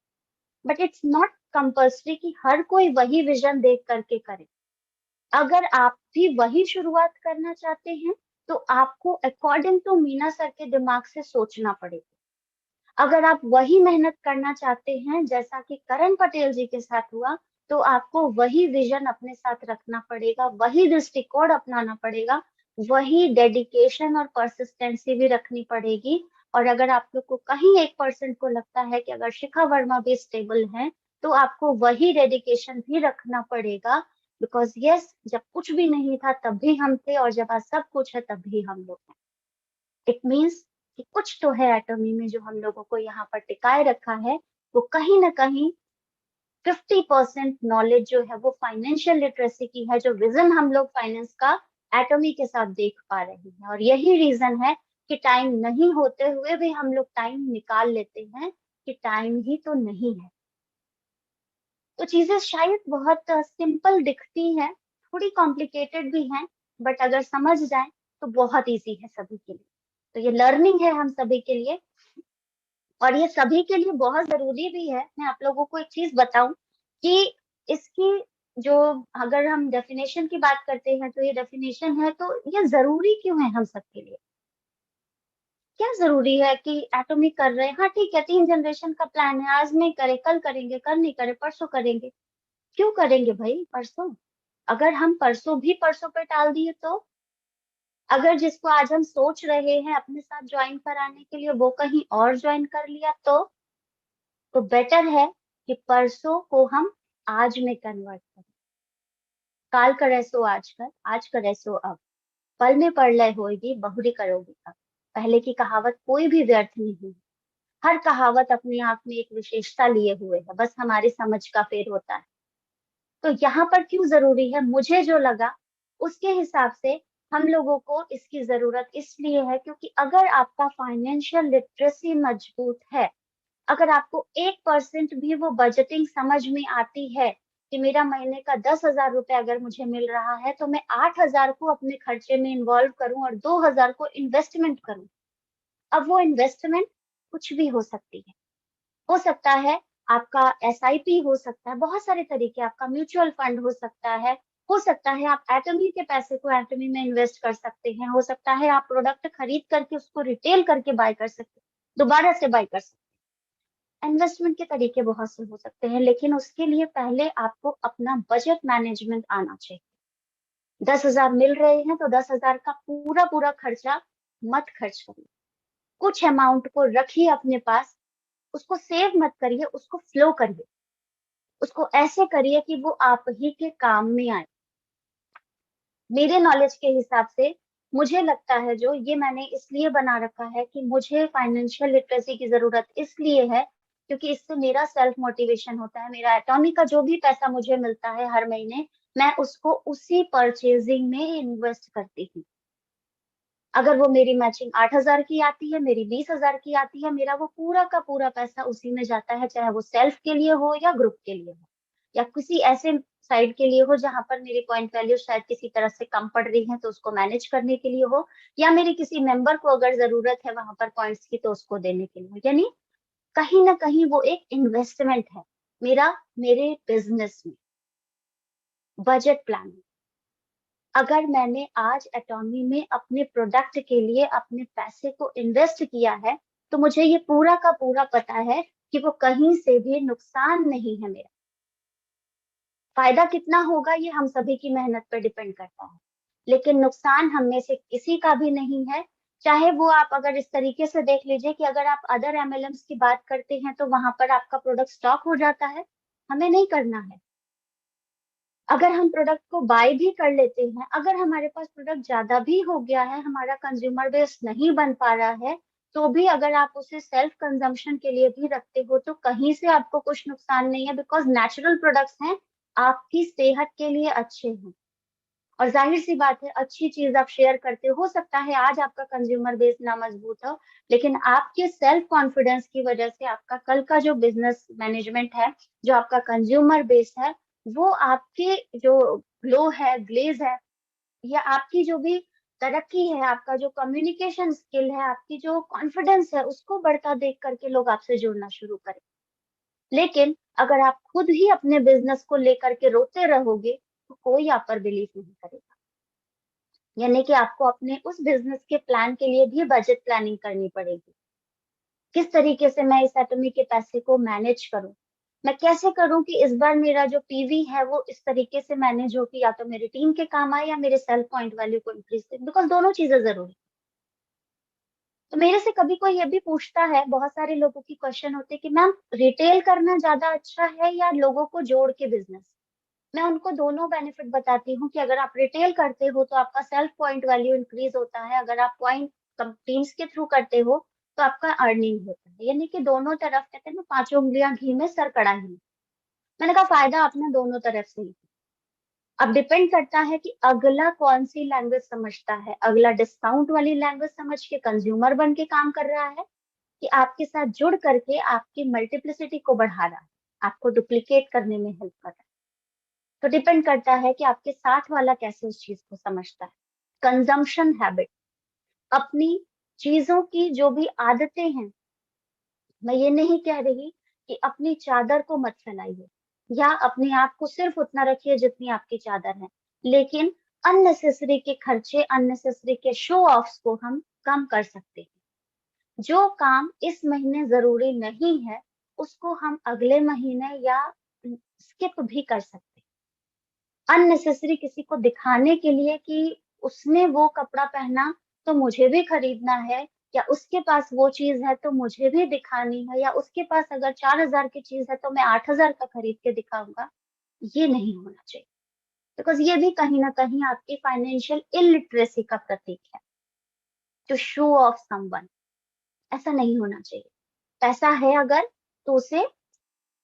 बट इट्स नॉट कंपल्सरी कि हर कोई वही विजन देख करके करे। अगर आप भी वही शुरुआत करना चाहते हैं तो आपको अकॉर्डिंग टू मीना सर के दिमाग से सोचना पड़ेगा। अगर आप वही मेहनत करना चाहते हैं जैसा कि करण पटेल जी के साथ हुआ, तो आपको वही विजन अपने साथ रखना पड़ेगा, वही दृष्टिकोण अपनाना पड़ेगा, वही डेडिकेशन और परसिस्टेंसी भी रखनी पड़ेगी। और अगर आप लोग को कहीं 1% को लगता है कि अगर शिखा वर्मा भी स्टेबल है, तो आपको वही डेडिकेशन भी रखना पड़ेगा। बिकॉज यस, जब कुछ भी नहीं था तब भी हम थे, और जब आज सब कुछ है तब भी हम लोग हैं। इट मीन्स कि कुछ तो है एटॉमी में जो हम लोगों को यहाँ पर टिकाए रखा है। वो कहीं ना कहीं 50% नॉलेज जो है वो फाइनेंशियल लिटरेसी की है, जो विजन हम लोग फाइनेंस का एटॉमी के साथ देख पा रहे हैं। और यही रीजन है कि टाइम नहीं होते हुए भी हम लोग टाइम निकाल लेते हैं कि टाइम ही तो नहीं है। तो चीजें शायद बहुत सिंपल दिखती हैं, थोड़ी कॉम्प्लिकेटेड भी हैं, बट अगर समझ जाए तो बहुत इजी है सभी के लिए। तो ये लर्निंग है हम सभी के लिए, और ये सभी के लिए बहुत जरूरी भी है। मैं आप लोगों को एक चीज बताऊं कि इसकी जो, अगर हम डेफिनेशन की बात करते हैं तो ये डेफिनेशन है, तो ये जरूरी क्यों है हम सबके लिए? क्या जरूरी है कि एटॉमी कर रहे हैं, हाँ ठीक है, 3 जनरेशन का प्लान है, आज नहीं करे कल करेंगे, कल नहीं करे परसों करेंगे। क्यों करेंगे भाई परसों? अगर हम परसों भी परसों पे टाल दिए तो, अगर जिसको आज हम सोच रहे हैं अपने साथ ज्वाइन कराने के लिए वो कहीं और ज्वाइन कर लिया तो बेटर है कि परसों को हम आज में कन्वर्ट करें। काल करे सो आज कर, आज करे सो अब, पल में प्रलय होगी बहुरी करोगी अब। पहले की कहावत कोई भी व्यर्थ नहीं है। हर कहावत अपने आप में एक विशेषता लिए हुए है, बस हमारी समझ का फेर होता है। तो यहाँ पर क्यों जरूरी है, मुझे जो लगा उसके हिसाब से हम लोगों को इसकी जरूरत इसलिए है क्योंकि अगर आपका फाइनेंशियल लिटरेसी मजबूत है, अगर आपको 1% भी वो बजटिंग समझ में आती है कि मेरा महीने का 10,000 रुपए अगर मुझे मिल रहा है तो मैं 8,000 को अपने खर्चे में इन्वॉल्व करूं और 2,000 को इन्वेस्टमेंट करूं। अब वो इन्वेस्टमेंट कुछ भी हो सकती है, हो सकता है आपका एसआईपी हो सकता है, बहुत सारे तरीके, आपका म्यूचुअल फंड हो सकता है आप एटमी के पैसे को एटमी में इन्वेस्ट कर सकते हैं, हो सकता है आप प्रोडक्ट खरीद करके उसको रिटेल करके बाय कर सकते हैं, दोबारा से बाय कर सकते हैं। इन्वेस्टमेंट के तरीके बहुत से हो सकते हैं, लेकिन उसके लिए पहले आपको अपना बजट मैनेजमेंट आना चाहिए। 10,000 मिल रहे हैं तो 10,000 का पूरा पूरा खर्चा मत खर्च करिए, कुछ अमाउंट को रखिए अपने पास, उसको सेव मत करिए, उसको फ्लो करिए, उसको ऐसे करिए कि वो आप ही के काम में आए। मेरे नॉलेज के हिसाब से मुझे लगता है, जो ये मैंने इसलिए बना रखा है कि मुझे फाइनेंशियल लिटरेसी की जरूरत इसलिए है क्योंकि इससे मेरा सेल्फ मोटिवेशन होता है। मेरा एटॉमी का जो भी पैसा मुझे मिलता है हर महीने, मैं उसको उसी परचेजिंग में इन्वेस्ट करती हूँ। अगर वो मेरी मैचिंग 8,000 की आती है, मेरी 20,000 की आती है, मेरा वो पूरा का पूरा पैसा उसी में जाता है, चाहे वो सेल्फ के लिए हो या ग्रुप के लिए हो या किसी ऐसे साइड के लिए हो जहां पर मेरी पॉइंट वैल्यू शायद किसी तरह से कम पड़ रही है तो उसको मैनेज करने के लिए हो, या मेरी किसी मेंबर को अगर जरूरत है वहां पर पॉइंट्स की तो उसको देने के लिए हो। यानी कहीं ना कहीं वो एक इन्वेस्टमेंट है मेरा, मेरे बिजनेस में। बजट प्लानिंग, अगर मैंने आज एटॉमी में अपने प्रोडक्ट के लिए अपने पैसे को इन्वेस्ट किया है तो मुझे ये पूरा का पूरा पता है कि वो कहीं से भी नुकसान नहीं है मेरा। फायदा कितना होगा ये हम सभी की मेहनत पर डिपेंड करता है, लेकिन नुकसान हम में से किसी का भी नहीं है। चाहे वो आप अगर इस तरीके से देख लीजिए कि अगर आप अदर एमएलएम्स की बात करते हैं तो वहां पर आपका प्रोडक्ट स्टॉक हो जाता है, हमें नहीं करना है। अगर हम प्रोडक्ट को बाय भी कर लेते हैं, अगर हमारे पास प्रोडक्ट ज्यादा भी हो गया है, हमारा कंज्यूमर बेस नहीं बन पा रहा है, तो भी अगर आप उसे सेल्फ कंजम्पशन के लिए भी रखते हो तो कहीं से आपको कुछ नुकसान नहीं है, बिकॉज नेचुरल प्रोडक्ट्स हैं, आपकी सेहत के लिए अच्छे हैं। और जाहिर सी बात है, अच्छी चीज आप शेयर करते हो सकता है आज आपका कंज्यूमर बेस ना मजबूत हो, लेकिन आपके सेल्फ कॉन्फिडेंस की वजह से आपका कल का जो बिजनेस मैनेजमेंट है, जो आपका कंज्यूमर बेस है, वो आपके जो ग्लो है, ग्लेज है, या आपकी जो भी तरक्की है, आपका जो कम्युनिकेशन स्किल है, आपकी जो कॉन्फिडेंस है, उसको बढ़ता देख करके लोग आपसे जुड़ना शुरू करें। लेकिन अगर आप खुद ही अपने बिजनेस को लेकर के रोते रहोगे तो कोई आप पर बिलीव नहीं करेगा। यानी कि आपको अपने उस बिजनेस के प्लान के लिए भी बजट प्लानिंग करनी पड़ेगी। किस तरीके से मैं इस एटॉमी के पैसे को मैनेज करूं, मैं कैसे करूं कि इस बार मेरा जो पीवी है वो इस तरीके से मैनेज हो कि या तो मेरी टीम के काम आए या मेरे सेल पॉइंट वैल्यू को इंक्रीज करे, बिकॉज दोनों चीजें जरूरी। तो मेरे से कभी कोई ये भी पूछता है, बहुत सारे लोगों की क्वेश्चन होते हैं कि मैम रिटेल करना ज्यादा अच्छा है या लोगों को जोड़ के बिजनेस। मैं उनको दोनों बेनिफिट बताती हूँ कि अगर आप रिटेल करते हो तो आपका सेल्फ पॉइंट वैल्यू इंक्रीज होता है, अगर आप पॉइंट टीम्स के थ्रू करते हो तो आपका अर्निंग होता है। यानी कि दोनों तरफ, कहते हैं ना, पांचों उंगलियां घी में सर कड़ाही में। मैंने कहा फायदा अपना दोनों तरफ से ही। अब डिपेंड करता है कि अगला कौन सी लैंग्वेज समझता है, अगला डिस्काउंट वाली लैंग्वेज समझ के कंज्यूमर बन के काम कर रहा है कि आपके साथ जुड़ करके आपकी मल्टीप्लिसिटी को बढ़ा रहा है, आपको डुप्लीकेट करने में हेल्प कर रहा है। तो डिपेंड करता है कि आपके साथ वाला कैसे उस चीज को समझता है। कंजम्पशन हैबिट, अपनी चीजों की जो भी आदतें हैं, मैं ये नहीं कह रही कि अपनी चादर को मत फैलाइए या अपने आप को सिर्फ उतना रखिए जितनी आपकी चादर है, लेकिन अननेसेसरी के खर्चे, अननेसेसरी के शो ऑफ्स को हम कम कर सकते हैं। जो काम इस महीने जरूरी नहीं है उसको हम अगले महीने या स्किप भी कर सकते हैं। अननेसेसरी किसी को दिखाने के लिए कि उसने वो कपड़ा पहना तो मुझे भी खरीदना है, या उसके पास वो चीज है तो मुझे भी दिखानी है, या उसके पास अगर 4,000 की चीज है तो मैं 8,000 का खरीद के दिखाऊंगा, ये नहीं होना चाहिए। बिकॉज ये भी कहीं ना कहीं आपकी फाइनेंशियल इलिटरेसी का प्रतीक है, टू शो ऑफ समवन। ऐसा नहीं होना चाहिए। पैसा है अगर तो उसे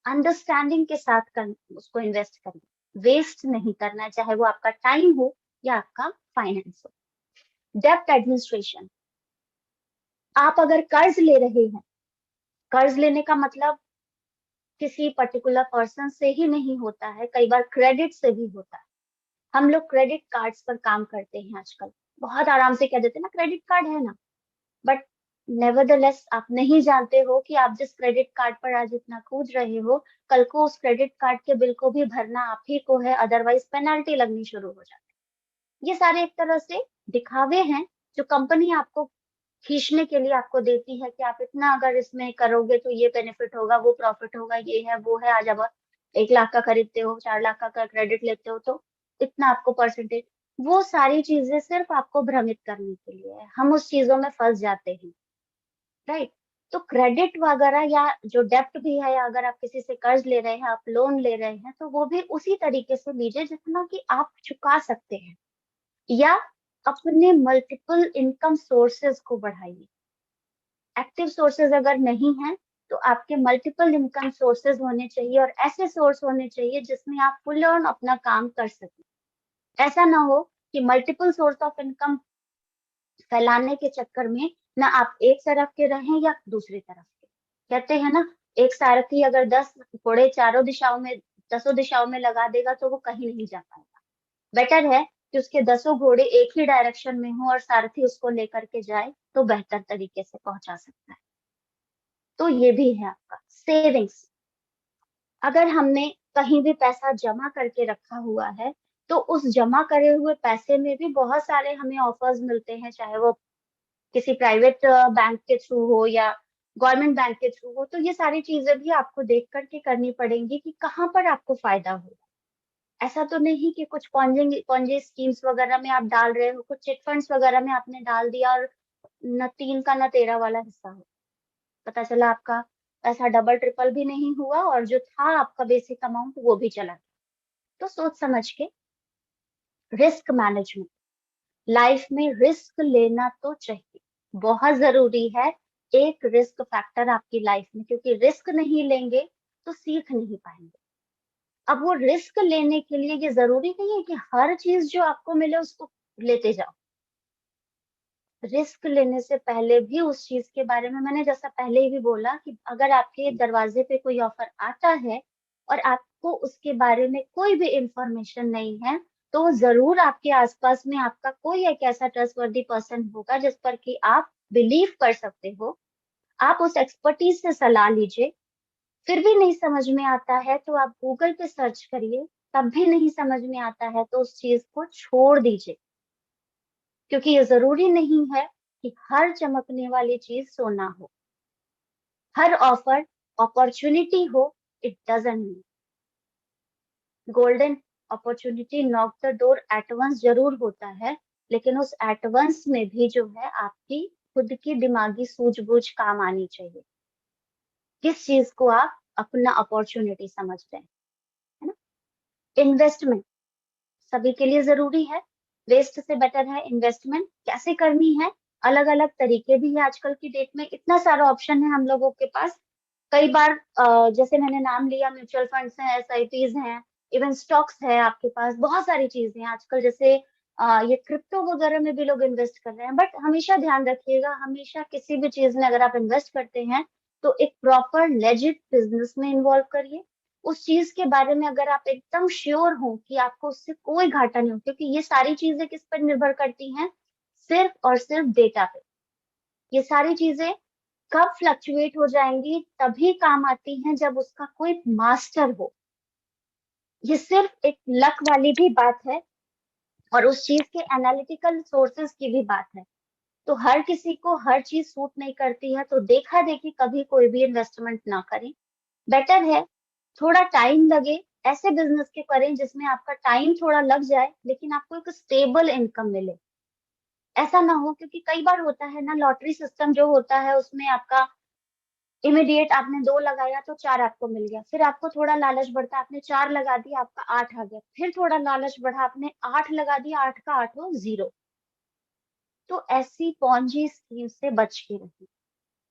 अंडरस्टैंडिंग के साथ उसको इन्वेस्ट करना, वेस्ट नहीं करना है, चाहे वो आपका टाइम हो या आपका फाइनेंस हो। डेप्ट एडमिनिस्ट्रेशन, आप अगर कर्ज ले रहे हैं, कर्ज लेने का मतलब किसी पर्टिकुलर पर्सन से ही नहीं होता है, कई बार क्रेडिट से भी होता है। हम लोग क्रेडिट कार्ड्स पर काम करते हैं आजकल, बहुत आराम से कह देते हैं ना क्रेडिट कार्ड है ना, बट नेवरदलेस आप नहीं जानते हो कि आप जिस क्रेडिट कार्ड पर आज इतना कूद रहे हो, कल को उस क्रेडिट कार्ड के बिल को भी भरना आप ही को है, अदरवाइज पेनल्टी लगनी शुरू हो जाती है। ये सारे एक तरह से दिखावे हैं जो कंपनी आपको खींचने के लिए आपको देती है कि आप इतना अगर इसमें करोगे तो ये बेनिफिट होगा, वो प्रॉफिट होगा, ये है वो है। आज अब 1 लाख का खरीदते हो, 4 लाख का क्रेडिट लेते हो तो इतना आपको परसेंटेज। वो सारी चीजें सिर्फ आपको भ्रमित करने के लिए है, हम उस चीजों में फंस जाते हैं, राइट। तो क्रेडिट वगैरह या जो डेप्ट भी है, या अगर आप किसी से कर्ज ले रहे हैं, आप लोन ले रहे हैं, तो वो भी उसी तरीके से लीजिए जितना कि आप चुका सकते हैं, या अपने मल्टीपल इनकम सोर्सेज को बढ़ाइए। एक्टिव सोर्सेज अगर नहीं है तो आपके मल्टीपल इनकम सोर्सेज होने चाहिए, और ऐसे सोर्स होने चाहिए जिसमें आप फुल ऑन अपना काम कर सकें। ऐसा ना हो कि मल्टीपल सोर्स ऑफ इनकम फैलाने के चक्कर में ना आप एक तरफ के रहें या दूसरी तरफ के। कहते हैं ना, एक सारथी अगर 10 घोड़े चारों दिशाओं में, 10 दिशाओं में लगा देगा तो वो कहीं नहीं जा पाएगा। बेटर है कि उसके 10 घोड़े एक ही डायरेक्शन में हो और सारथी उसको लेकर के जाए तो बेहतर तरीके से पहुंचा सकता है। तो ये भी है आपका सेविंग्स। अगर हमने कहीं भी पैसा जमा करके रखा हुआ है तो उस जमा करे हुए पैसे में भी बहुत सारे हमें ऑफर्स मिलते हैं, चाहे वो किसी प्राइवेट बैंक के थ्रू हो या गवर्नमेंट बैंक के थ्रू हो। तो ये सारी चीजें भी आपको देख करके करनी पड़ेंगी कि कहाँ पर आपको फायदा हो। ऐसा तो नहीं कि कुछ पॉन्जी पॉन्जी स्कीम्स वगैरह में आप डाल रहे हो, कुछ चिट फंड्स वगैरह में आपने डाल दिया और न 3 का न 13 वाला हिस्सा हो, पता चला आपका पैसा डबल ट्रिपल भी नहीं हुआ और जो था आपका बेसिक अमाउंट वो भी चला गया। तो सोच समझ के रिस्क मैनेजमेंट, लाइफ में रिस्क लेना तो चाहिए, बहुत जरूरी है। एक रिस्क फैक्टर आपकी लाइफ में, क्योंकि रिस्क नहीं लेंगे तो सीख नहीं पाएंगे। अब वो रिस्क लेने के लिए ये जरूरी नहीं है कि हर चीज जो आपको मिले उसको लेते जाओ। रिस्क लेने से पहले भी उस चीज के बारे में, मैंने जैसा पहले ही भी बोला कि अगर आपके दरवाजे पे कोई ऑफर आता है और आपको उसके बारे में कोई भी इंफॉर्मेशन नहीं है, तो जरूर आपके आसपास में आपका कोई एक ऐसा ट्रस्टवर्दी पर्सन होगा जिस पर कि आप बिलीव कर सकते हो। आप उस एक्सपर्टीज से सलाह लीजिए। फिर भी नहीं समझ में आता है तो आप गूगल पे सर्च करिए, तब भी नहीं समझ में आता है तो उस चीज को छोड़ दीजिए। क्योंकि ये जरूरी नहीं है कि हर चमकने वाली चीज सोना हो, हर ऑफर अपॉर्चुनिटी हो, it doesn't mean golden opportunity knock the door at once जरूर होता है, लेकिन उस एट वंस में भी जो है आपकी खुद की दिमागी सूझबूझ काम आनी चाहिए। किस चीज को आप अपना अपॉर्चुनिटी समझते हैं, है ना। इन्वेस्टमेंट सभी के लिए जरूरी है, वेस्ट से बेटर है इन्वेस्टमेंट। कैसे करनी है, अलग अलग तरीके भी है आजकल की डेट में, इतना सारा ऑप्शन है हम लोगों के पास। कई बार जैसे मैंने नाम लिया, म्यूचुअल फंड्स हैं, एसआईपीज हैं, इवन स्टॉक्स है आपके पास, बहुत सारी चीजें हैं आजकल। जैसे ये क्रिप्टो वगैरह में भी लोग इन्वेस्ट कर रहे हैं। बट हमेशा ध्यान रखिएगा, हमेशा किसी भी चीज में अगर आप इन्वेस्ट करते हैं तो एक प्रॉपर लेजिट बिजनेस में इन्वॉल्व करिए। उस चीज के बारे में अगर आप एकदम श्योर हो कि आपको उससे कोई घाटा नहीं हो, क्योंकि ये सारी चीजें किस पर निर्भर करती हैं, सिर्फ और सिर्फ डेटा पे। ये सारी चीजें कब फ्लक्चुएट हो जाएंगी, तभी काम आती हैं जब उसका कोई मास्टर हो। ये सिर्फ एक लक वाली भी बात है और उस चीज के एनालिटिकल सोर्सेज की भी बात है। तो हर किसी को हर चीज सूट नहीं करती है, तो देखा देखी कभी कोई भी इन्वेस्टमेंट ना करें। बेटर है थोड़ा टाइम लगे, ऐसे बिजनेस के करें जिसमें आपका टाइम थोड़ा लग जाए लेकिन आपको एक स्टेबल इनकम मिले। ऐसा ना हो, क्योंकि कई बार होता है ना, लॉटरी सिस्टम जो होता है उसमें आपका इमिडिएट आपने 2 लगाया तो 4 आपको मिल गया, फिर आपको थोड़ा लालच बढ़ता, आपने 4 लगा दिया, आपका 8 आ गया, फिर थोड़ा लालच बढ़ा, आपने 8 लगा दिया, 8 का 8 हो 0। तो ऐसी पॉन्जी स्कीम से बच के रहिए।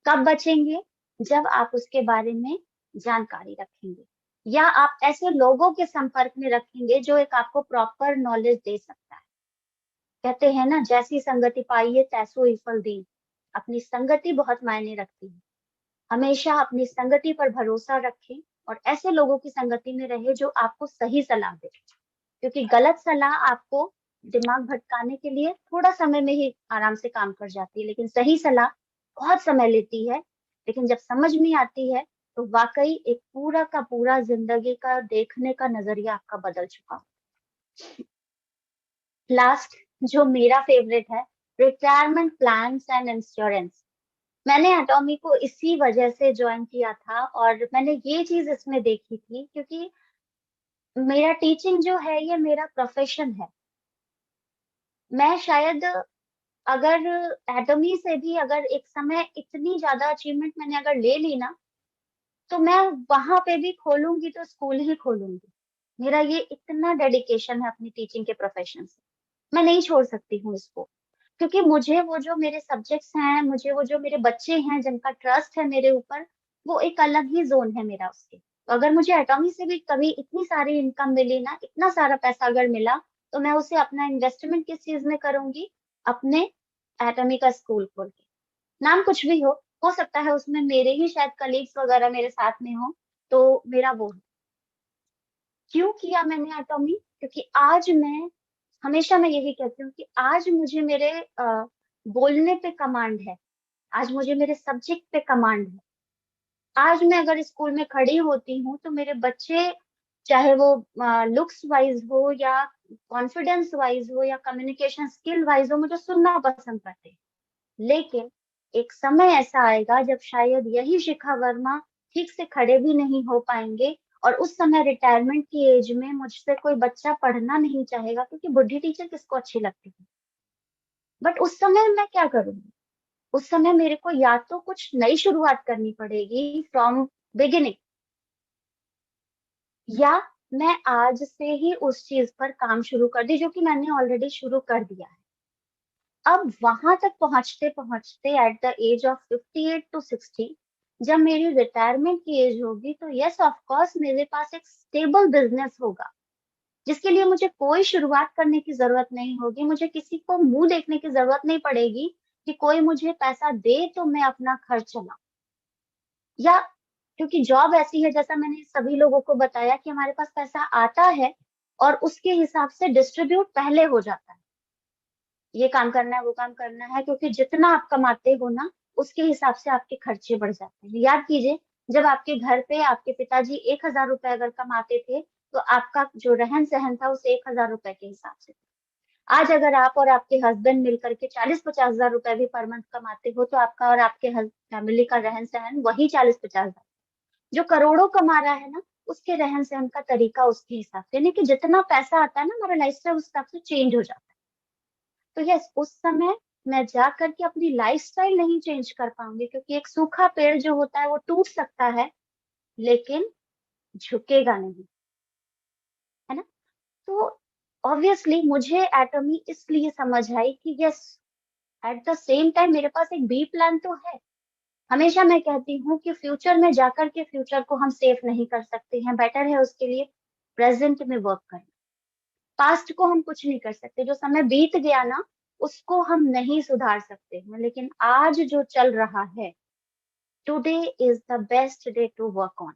कब बचेंगे, जब आप उसके बारे में जानकारी रखेंगे या आप ऐसे लोगों के संपर्क में रखेंगे जो एक आपको प्रॉपर नॉलेज दे सकता है। कहते हैं ना, जैसी संगति पाइए तैसो ही फल दी। अपनी संगति बहुत मायने रखती है। हमेशा अपनी संगति पर भरोसा रखें और ऐसे लोगों की संगति में रहे जो आपको सही सलाह दे, क्योंकि गलत सलाह आपको दिमाग भटकाने के लिए थोड़ा समय में ही आराम से काम कर जाती है, लेकिन सही सलाह बहुत समय लेती है। लेकिन जब समझ में आती है तो वाकई एक पूरा का पूरा जिंदगी का देखने का नजरिया आपका बदल चुका। लास्ट जो मेरा फेवरेट है, रिटायरमेंट प्लान्स एंड इंश्योरेंस। मैंने एटॉमी को इसी वजह से ज्वाइन किया था और मैंने ये चीज इसमें देखी थी, क्योंकि मेरा टीचिंग जो है ये मेरा प्रोफेशन है। मैं शायद अगर एटॉमी से भी अगर एक समय इतनी ज्यादा अचीवमेंट मैंने अगर ले ली ना, तो मैं वहां पे भी खोलूंगी तो स्कूल ही खोलूंगी। मेरा ये इतना डेडिकेशन है अपनी टीचिंग के प्रोफेशन से, मैं नहीं छोड़ सकती हूँ इसको। क्योंकि मुझे वो जो मेरे सब्जेक्ट्स हैं, मुझे वो जो मेरे बच्चे हैं जिनका ट्रस्ट है मेरे ऊपर, वो एक अलग ही जोन है मेरा उसके। तो अगर मुझे एटॉमी से भी कभी इतनी सारी इनकम मिली ना, इतना सारा पैसा अगर मिला, तो मैं उसे अपना इन्वेस्टमेंट किस चीज में करूंगी, अपने एटॉमी का स्कूल खोल के। नाम कुछ भी हो सकता है उसमें मेरे ही शायद कलीग्स वगैरह मेरे साथ में हो, तो मेरा वो है। क्यों किया मैंने एटॉमी, क्योंकि आज मैं हमेशा मैं यही कहती हूँ कि आज मुझे मेरे बोलने पे कमांड है, आज मुझे मेरे सब्जेक्ट पे कमांड है। आज मैं अगर स्कूल में खड़ी होती हूँ तो मेरे बच्चे, चाहे वो लुक्स वाइज हो या कॉन्फिडेंस वाइज हो या कम्युनिकेशन स्किल वाइज हो, मुझे सुनना पसंद करते हैं। लेकिन एक समय ऐसा आएगा जब शायद यही शिखा वर्मा ठीक से खड़े भी नहीं हो पाएंगे और उस समय रिटायरमेंट की एज में मुझसे कोई बच्चा पढ़ना नहीं चाहेगा, क्योंकि बुढ़ी टीचर किसको अच्छी लगती है। बट उस समय मैं क्या करूंगी, उस समय मेरे को या तो कुछ नई शुरुआत करनी पड़ेगी फ्रॉम बिगिनिंग, या मैं आज से ही उस चीज पर काम शुरू कर दी, जो कि मैंने ऑलरेडी शुरू कर दिया है। अब वहां तक पहुंचते पहुंचते at the age of 58 to 60, जब मेरी रिटायरमेंट की एज होगी, तो यस ऑफ कोर्स मेरे पास एक स्टेबल बिजनेस होगा जिसके लिए मुझे कोई शुरुआत करने की जरूरत नहीं होगी, मुझे किसी को मुंह देखने की जरूरत नहीं पड़ेगी कि कोई मुझे पैसा दे तो मैं अपना खर्च चलाऊं। या क्योंकि जॉब ऐसी है, जैसा मैंने सभी लोगों को बताया, कि हमारे पास पैसा आता है और उसके हिसाब से डिस्ट्रीब्यूट पहले हो जाता है। ये काम करना है, वो काम करना है, क्योंकि जितना आप कमाते हो ना, उसके हिसाब से आपके खर्चे बढ़ जाते हैं। याद कीजिए, जब आपके घर पे आपके पिताजी 1,000 रुपए अगर कमाते थे, तो आपका जो रहन सहन था उस 1,000 रुपए के हिसाब से था। आज अगर आप और आपके हस्बैंड मिलकर के 40-50 हजार रुपए भी पर मंथ कमाते हो, तो आपका और आपके फैमिली का रहन सहन वही 40-50 हजार। जो करोड़ों कमा रहा है ना, उसके रहन सहन का तरीका उसके हिसाब से, यानी कि जितना पैसा आता है ना, हमारा लाइफस्टाइल उस हिसाब से चेंज हो जाता है। तो यस, उस समय मैं जा करके अपनी लाइफस्टाइल नहीं चेंज कर पाऊंगी, क्योंकि एक सूखा पेड़ जो होता है वो टूट सकता है, लेकिन झुकेगा नहीं, है ना। तो ऑब्वियसली मुझे एटॉमी इसलिए समझ आई कि yes, at the same time मेरे पास एक बी प्लान तो है। हमेशा मैं कहती हूँ कि फ्यूचर में जाकर के फ्यूचर को हम सेफ नहीं कर सकते हैं, बेटर है उसके लिए प्रेजेंट में वर्क करना। पास्ट को हम कुछ नहीं कर सकते, जो समय बीत गया ना, उसको हम नहीं सुधार सकते हैं, लेकिन आज जो चल रहा है, today is the best day to work on.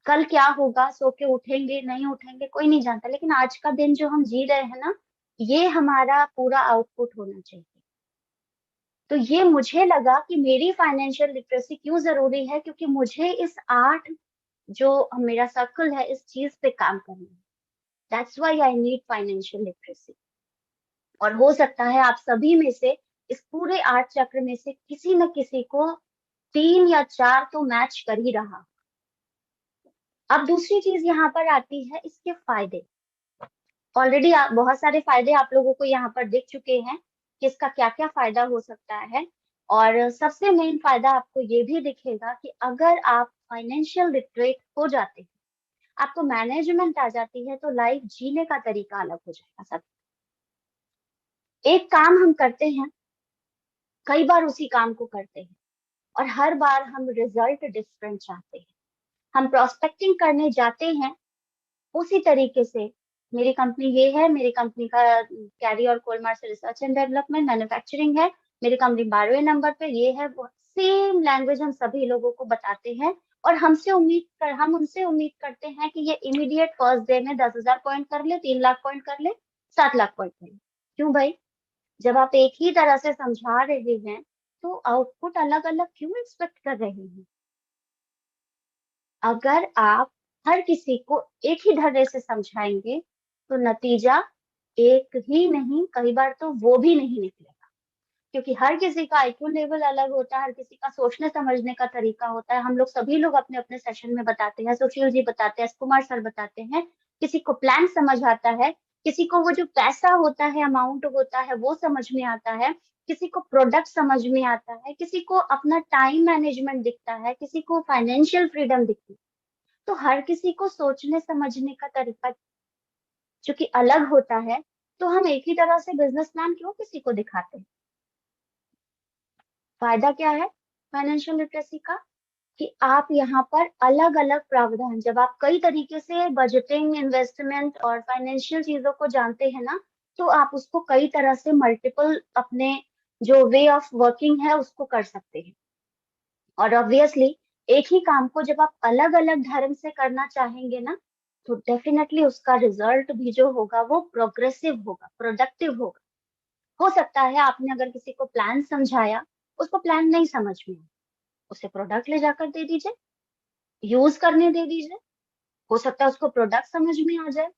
कल क्या होगा, सो के उठेंगे नहीं उठेंगे कोई नहीं जानता, लेकिन आज का दिन जो हम जी रहे हैं ना, ये हमारा पूरा आउटपुट होना चाहिए। तो ये मुझे लगा कि मेरी फाइनेंशियल लिटरेसी क्यों जरूरी है, क्योंकि मुझे इस आर्ट, जो मेरा सर्कल है, इस चीज पे काम करना है। That's why I need financial literacy. और हो सकता है आप सभी में से, इस पूरे आर्ट चक्र में से किसी न किसी को 3 या 4 तो मैच कर ही रहा। अब दूसरी चीज यहाँ पर आती है इसके फायदे। ऑलरेडी बहुत सारे फायदे आप लोगों को यहाँ पर दिख चुके हैं कि इसका क्या क्या फायदा हो सकता है। और सबसे मेन फायदा आपको ये भी दिखेगा कि अगर आप फाइनेंशियल लिटरेट हो जाते हैं, आपको मैनेजमेंट आ जाती है, तो लाइफ जीने का तरीका अलग हो जाएगा। सब एक काम हम करते हैं, कई बार उसी काम को करते हैं, और हर बार हम रिजल्ट डिफरेंट चाहते हैं। हम प्रोस्पेक्टिंग करने जाते हैं उसी तरीके से, मेरी कंपनी ये है, मेरी कंपनी का कैरी और कोलमार से रिसर्च एंड डेवलपमेंट मैन्युफैक्चरिंग है, मेरी कंपनी 12वें नंबर पे ये है, वो सेम लैंग्वेज हम सभी लोगों को बताते हैं। और हम उनसे उम्मीद करते हैं कि ये इमीडिएट फर्स्ट डे में 10,000 पॉइंट कर ले, 3 लाख पॉइंट कर ले, 7 लाख पॉइंट कर ले। क्यों भाई? जब आप एक ही तरह से समझा रहे हैं, तो आउटपुट अलग अलग क्यों एक्सपेक्ट कर रहे हैं? अगर आप हर किसी को एक ही ढंग से समझाएंगे, तो नतीजा एक ही नहीं, कई बार तो वो भी नहीं निकलेगा, क्योंकि हर किसी का आईक्यू लेवल अलग होता है, हर किसी का सोचने समझने का तरीका होता है। हम लोग सभी लोग अपने अपने सेशन में बताते हैं, सुशील जी बताते हैं, कुमार सर बताते हैं, किसी को प्लान समझ आता है, किसी को वो जो पैसा होता है, अमाउंट होता है, वो समझ में आता है, किसी को प्रोडक्ट समझ में आता है, किसी को अपना टाइम मैनेजमेंट दिखता है, किसी को फाइनेंशियल फ्रीडम दिखती है। तो हर किसी को सोचने समझने का तरीका चूंकि अलग होता है, तो हम एक ही तरह से बिजनेस प्लान क्यों किसी को दिखाते हैं? फायदा क्या है फाइनेंशियल लिटरेसी का? कि आप यहाँ पर अलग अलग प्रावधान, जब आप कई तरीके से बजटिंग, इन्वेस्टमेंट और फाइनेंशियल चीजों को जानते हैं ना, तो आप उसको कई तरह से मल्टीपल अपने जो वे ऑफ वर्किंग है उसको कर सकते हैं। और ऑब्वियसली एक ही काम को जब आप अलग अलग ढंग से करना चाहेंगे ना, तो डेफिनेटली उसका रिजल्ट भी जो होगा वो प्रोग्रेसिव होगा, प्रोडक्टिव होगा। हो सकता है आपने अगर किसी को प्लान समझाया, उसको प्लान नहीं समझ में आया, उसे प्रोडक्ट ले जाकर दे दीजिए, यूज करने दे दीजिए। हो सकता है उसको प्रोडक्ट समझ में आ जाए,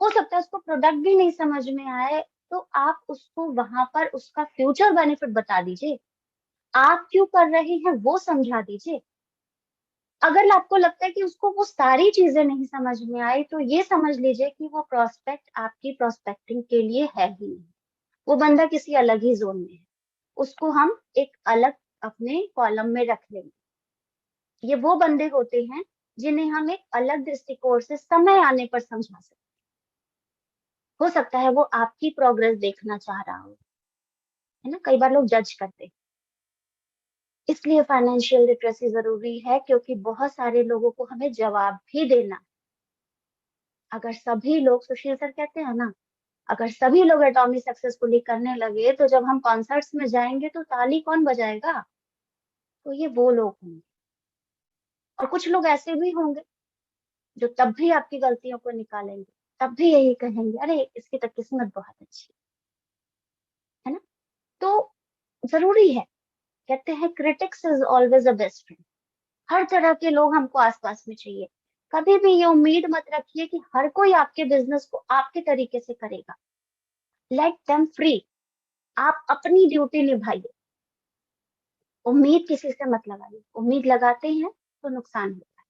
हो सकता है उसको प्रोडक्ट भी नहीं समझ में आए, तो आप उसको वहां पर उसका फ्यूचर बेनिफिट बता दीजिए, आप क्यों कर रहे हैं वो समझा दीजिए। अगर आपको लगता है कि उसको वो सारी चीजें नहीं समझ में आई, तो ये समझ लीजिए कि वो प्रोस्पेक्ट आपकी प्रोस्पेक्टिंग के लिए है ही नहीं, वो बंदा किसी अलग ही जोन में है, उसको हम एक अलग अपने कॉलम में रख लेंगे। ये वो बंदे होते हैं जिन्हें हम एक अलग दृष्टिकोण से समय आने पर समझा सकते। हो सकता है वो आपकी प्रोग्रेस देखना चाह रहा हो, है ना। कई बार लोग जज करते हैं, इसलिए फाइनेंशियल लिटरेसी जरूरी है, क्योंकि बहुत सारे लोगों को हमें जवाब भी देना है। अगर सभी लोग, सुशील सर कहते हैं ना, अगर सभी लोग एटॉमी सक्सेसफुली करने लगे, तो जब हम कॉन्सर्ट्स में जाएंगे तो ताली कौन बजाएगा? तो ये वो लोग होंगे। और कुछ लोग ऐसे भी होंगे जो तब भी आपकी गलतियों को निकालेंगे, तब भी यही कहेंगे, अरे इसकी तो किस्मत बहुत अच्छी है ना। तो जरूरी है, कहते हैं critics is always a best friend. हर तरह के लोग हमको आसपास में चाहिए। कभी भी ये उम्मीद मत रखिए कि हर कोई आपके बिजनेस को आपके तरीके से करेगा। Let them free. आप अपनी ड्यूटी निभाइए, उम्मीद किसी से मत लगाइए। उम्मीद लगाते हैं तो नुकसान होता है।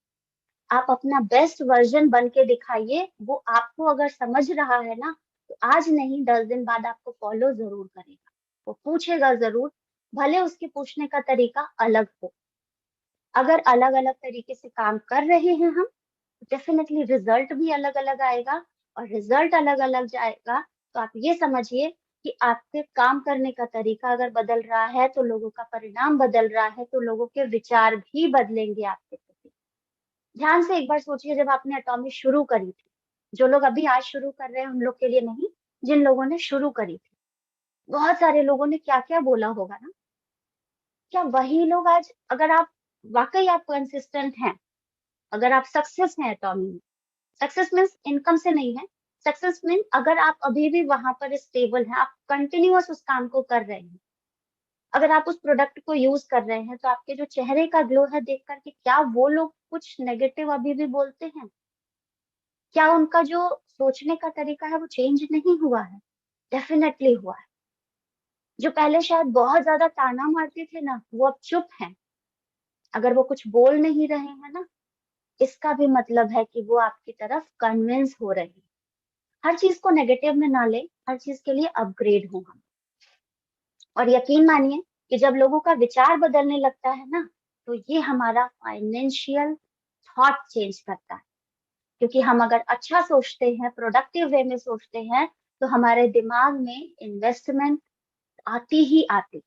आप अपना बेस्ट वर्जन बन के दिखाइए। वो आपको अगर समझ रहा है ना, तो आज नहीं 10 दिन बाद आपको फॉलो जरूर करेगा, वो पूछेगा जरूर, भले उसके पूछने का तरीका अलग हो। अगर अलग अलग तरीके से काम कर रहे हैं हम, डेफिनेटली रिजल्ट भी अलग अलग आएगा। और रिजल्ट अलग अलग जाएगा तो आप ये समझिए कि आपके काम करने का तरीका अगर बदल रहा है तो लोगों का परिणाम बदल रहा है, तो लोगों के विचार भी बदलेंगे आपके प्रति। ध्यान से एक बार सोचिए, जब आपने एटॉमी शुरू करी थी, जो लोग अभी आज शुरू कर रहे हैं उन लोग के लिए नहीं, जिन लोगों ने शुरू करी थी, बहुत सारे लोगों ने क्या क्या बोला होगा ना। क्या वही लोग आज, अगर आप वाकई आप कंसिस्टेंट हैं, अगर आप सक्सेस हैं एटॉमी में, सक्सेस मीन्स इनकम से नहीं है, सक्सेस मीन अगर आप अभी भी वहां पर स्टेबल हैं, आप कंटिन्यूअस उस काम को कर रहे हैं, अगर आप उस प्रोडक्ट को यूज कर रहे हैं, तो आपके जो चेहरे का ग्लो है देख करके क्या वो लोग कुछ नेगेटिव अभी भी बोलते हैं? क्या उनका जो सोचने का तरीका है वो चेंज नहीं हुआ है? डेफिनेटली हुआ है। जो पहले शायद बहुत ज्यादा ताना मारते थे ना, वो अब चुप हैं। अगर वो कुछ बोल नहीं रहे हैं ना, इसका भी मतलब है कि वो आपकी तरफ कन्विंस हो रहे हैं। हर चीज को नेगेटिव में ना ले, हर चीज के लिए अपग्रेड हो हम। और यकीन मानिए कि जब लोगों का विचार बदलने लगता है ना, तो ये हमारा फाइनेंशियल थॉट चेंज करता है। क्योंकि हम अगर अच्छा सोचते हैं, प्रोडक्टिव वे में सोचते हैं, तो हमारे दिमाग में इन्वेस्टमेंट आती ही आती।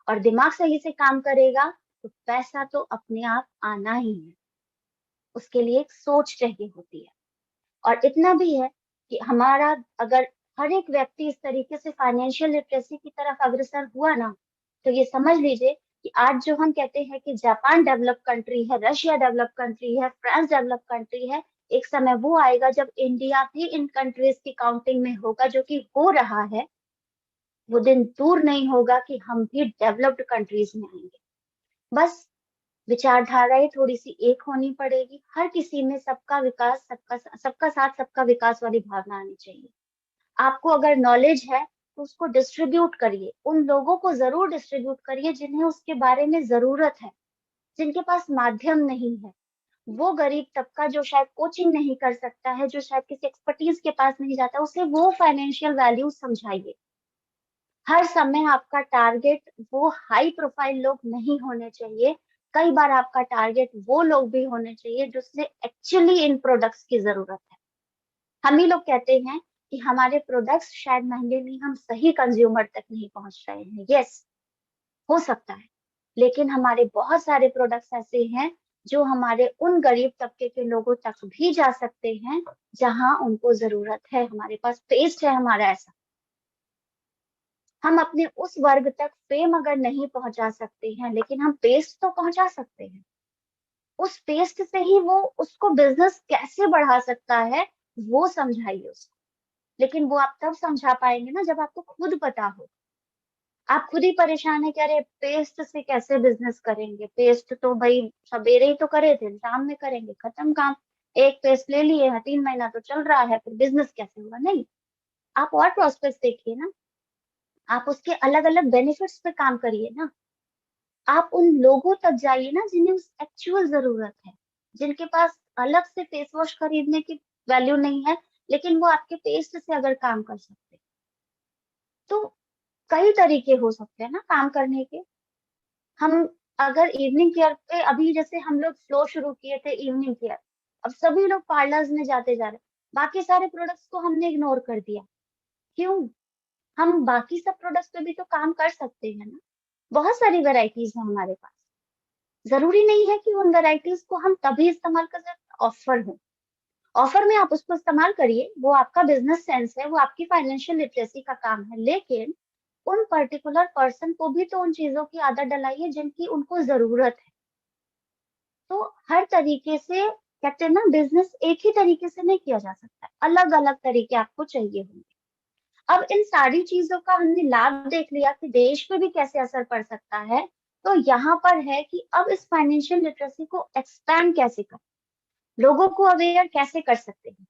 और दिमाग सही से काम करेगा तो पैसा तो अपने आप आना ही है। उसके लिए एक सोच चाहिए होती है। और इतना भी है कि हमारा अगर हर एक व्यक्ति इस तरीके से फाइनेंशियल लिटरेसी की तरफ अग्रसर हुआ ना, तो ये समझ लीजिए कि आज जो हम कहते हैं कि जापान डेवलप कंट्री है, रशिया डेवलप कंट्री है, फ्रांस डेवलप कंट्री है, एक समय वो आएगा जब इंडिया भी इन कंट्रीज की काउंटिंग में होगा, जो कि हो रहा है। वो दिन दूर नहीं होगा कि हम भी डेवलप्ड कंट्रीज में आएंगे। बस विचारधाराएं थोड़ी सी एक होनी पड़ेगी। हर किसी में सबका विकास, सबका सबका साथ सबका विकास वाली भावना आनी चाहिए। आपको अगर नॉलेज है तो उसको डिस्ट्रीब्यूट करिए, उन लोगों को जरूर डिस्ट्रीब्यूट करिए जिन्हें उसके बारे में जरूरत है, जिनके पास माध्यम नहीं है। वो गरीब तबका जो शायद कोचिंग नहीं कर सकता है, जो शायद किसी एक्सपर्टीज के पास नहीं जाता, उसे वो फाइनेंशियल वैल्यू समझाइए। हर समय आपका टारगेट वो हाई प्रोफाइल लोग नहीं होने चाहिए। कई बार आपका टारगेट वो लोग भी होने चाहिए जिससे एक्चुअली इन प्रोडक्ट्स की जरूरत है। हम ही लोग कहते हैं कि हमारे प्रोडक्ट्स शायद महंगे नहीं, हम सही कंज्यूमर तक नहीं पहुंच रहे हैं। यस, हो सकता है, लेकिन हमारे बहुत सारे प्रोडक्ट्स ऐसे हैं जो हमारे उन गरीब तबके के लोगों तक भी जा सकते हैं जहां उनको जरूरत है। हमारे पास पेस्ट है हमारा ऐसा। हम अपने उस वर्ग तक फेम अगर नहीं पहुंचा सकते हैं, लेकिन हम पेस्ट तो पहुंचा सकते हैं। उस पेस्ट से ही वो उसको बिजनेस कैसे बढ़ा सकता है, वो समझाइए उसको। लेकिन वो आप तब समझा पाएंगे ना जब आपको खुद पता हो। आप खुद ही परेशान है कि अरे पेस्ट से कैसे बिजनेस करेंगे, पेस्ट तो भाई सवेरे ही तो करे थे, शाम में करेंगे, खत्म काम। एक पेस्ट ले लिए हैं, 3 महीना तो चल रहा है, फिर बिजनेस कैसे होगा? नहीं, आप और प्रोस्पेक्ट्स देखिए ना, आप उसके अलग अलग बेनिफिट्स पे काम करिए ना। आप उन लोगों तक जाइए ना जिन्हें उस एक्चुअल जरूरत है, जिनके पास अलग से फेस वॉश खरीदने की वैल्यू नहीं है, लेकिन वो आपके पेस्ट से अगर काम कर सकते हैं। तो कई तरीके हो सकते हैं ना काम करने के। हम अगर इवनिंग केयर पे, अभी जैसे हम लोग फ्लो शुरू किए थे इवनिंग केयर, अब सभी लोग पार्लर्स में जाते जा रहे हैं, बाकी सारे प्रोडक्ट्स को हमने इग्नोर कर दिया। क्यों? हम बाकी सब प्रोडक्ट्स पे भी तो काम कर सकते हैं ना। बहुत सारी वेराइटीज है हमारे पास। जरूरी नहीं है कि उन वेराइटीज को हम तभी इस्तेमाल कर सकते ऑफर हो। ऑफर में आप उसको इस्तेमाल करिए, वो आपका बिजनेस सेंस है, वो आपकी फाइनेंशियल लिटरेसी का काम है, लेकिन उन पर्टिकुलर पर्सन को भी तो उन चीजों की आदत डलाइए जिनकी उनको जरूरत है। तो हर तरीके से, कहते हैं ना, बिजनेस एक ही तरीके से नहीं किया जा सकता, अलग अलग तरीके आपको चाहिए होंगे। अब इन सारी चीजों का हमने लाभ देख लिया कि देश पे भी कैसे असर पड़ सकता है। तो यहाँ पर है कि अब इस फाइनेंशियल लिटरेसी को एक्सपैंड कैसे करें, लोगों को अवेयर कैसे कर सकते हैं।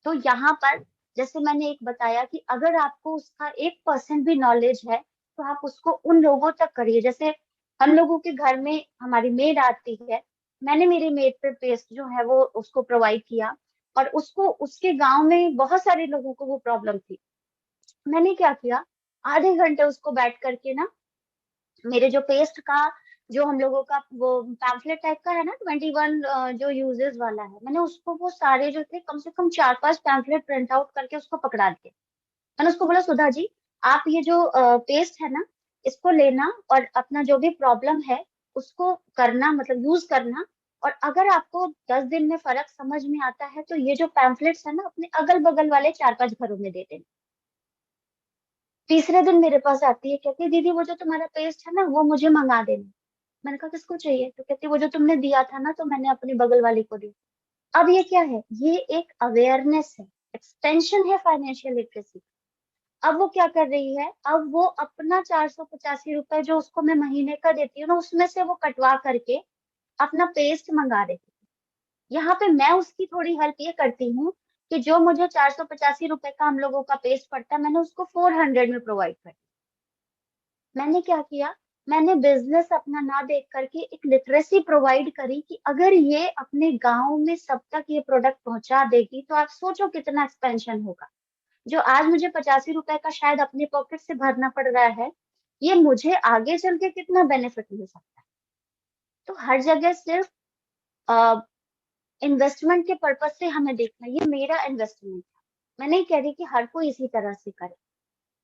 तो यहाँ पर जैसे मैंने एक बताया कि अगर आपको उसका 1% भी नॉलेज है तो आप उसको उन लोगों तक करिए। जैसे हम लोगों के घर में हमारी मेड आती है, मैंने मेरी मेड पे पेस्ट जो है वो उसको प्रोवाइड किया, और उसको उसके गांव में बहुत सारे लोगों को वो प्रॉब्लम थी। मैंने क्या किया, आधे घंटे उसको बैठ करके ना, मेरे जो पेस्ट का, जो हम लोगों का वो पैम्फलेट टाइप का है ना 21 जो यूजेस वाला है, मैंने उसको वो सारे जो थे कम से कम 4-5 पैम्फलेट प्रिंट आउट करके उसको पकड़ा दिए। मैंने उसको बोला, सुधा जी आप ये जो पेस्ट है ना, इसको लेना और अपना जो भी प्रॉब्लम है उसको करना, मतलब यूज करना, और अगर आपको 10 दिन में फर्क समझ में आता है तो ये जो पैम्फलेट्स है ना अपने अगल बगल वाले 4-5 घरों में दे देना। तीसरे दिन मेरे पास आती है, कहती है दीदी वो जो तुम्हारा पेस्ट है ना वो मुझे मंगा देना। मैंने कहा किसको चाहिए, तो कहती वो जो तुमने दिया था ना तो मैंने अपनी बगल वाली को दिया। अब ये क्या है, ये एक अवेयरनेस है, एक्सटेंशन है फाइनेंशियल लिटरेसी। अब वो क्या कर रही है, अब वो अपना 485 रुपए जो उसको मैं महीने का देती हूँ ना, उसमें से वो कटवा करके अपना पेस्ट मंगा रही है। यहाँ पे मैं उसकी थोड़ी हेल्प ये करती हूँ कि जो मुझे 485 रुपए का हम लोगों का पेस्ट पड़ता है, मैंने उसको 400 में प्रोवाइड कर। मैंने क्या किया, मैंने बिजनेस अपना ना देख करके एक लिटरेसी प्रोवाइड करी कि अगर ये अपने गांव में सब तक ये प्रोडक्ट पहुंचा देगी तो आप सोचो कितना एक्सपेंशन होगा। जो आज मुझे 85 रुपए का शायद अपने पॉकेट से भरना पड़ रहा है, ये मुझे आगे चल के कितना बेनिफिट मिल सकता है। तो हर जगह सिर्फ इन्वेस्टमेंट के पर्पज से हमें देखना, ये मेरा इन्वेस्टमेंट है। मैं नहीं कह रही कि हर कोई इसी तरह से करे,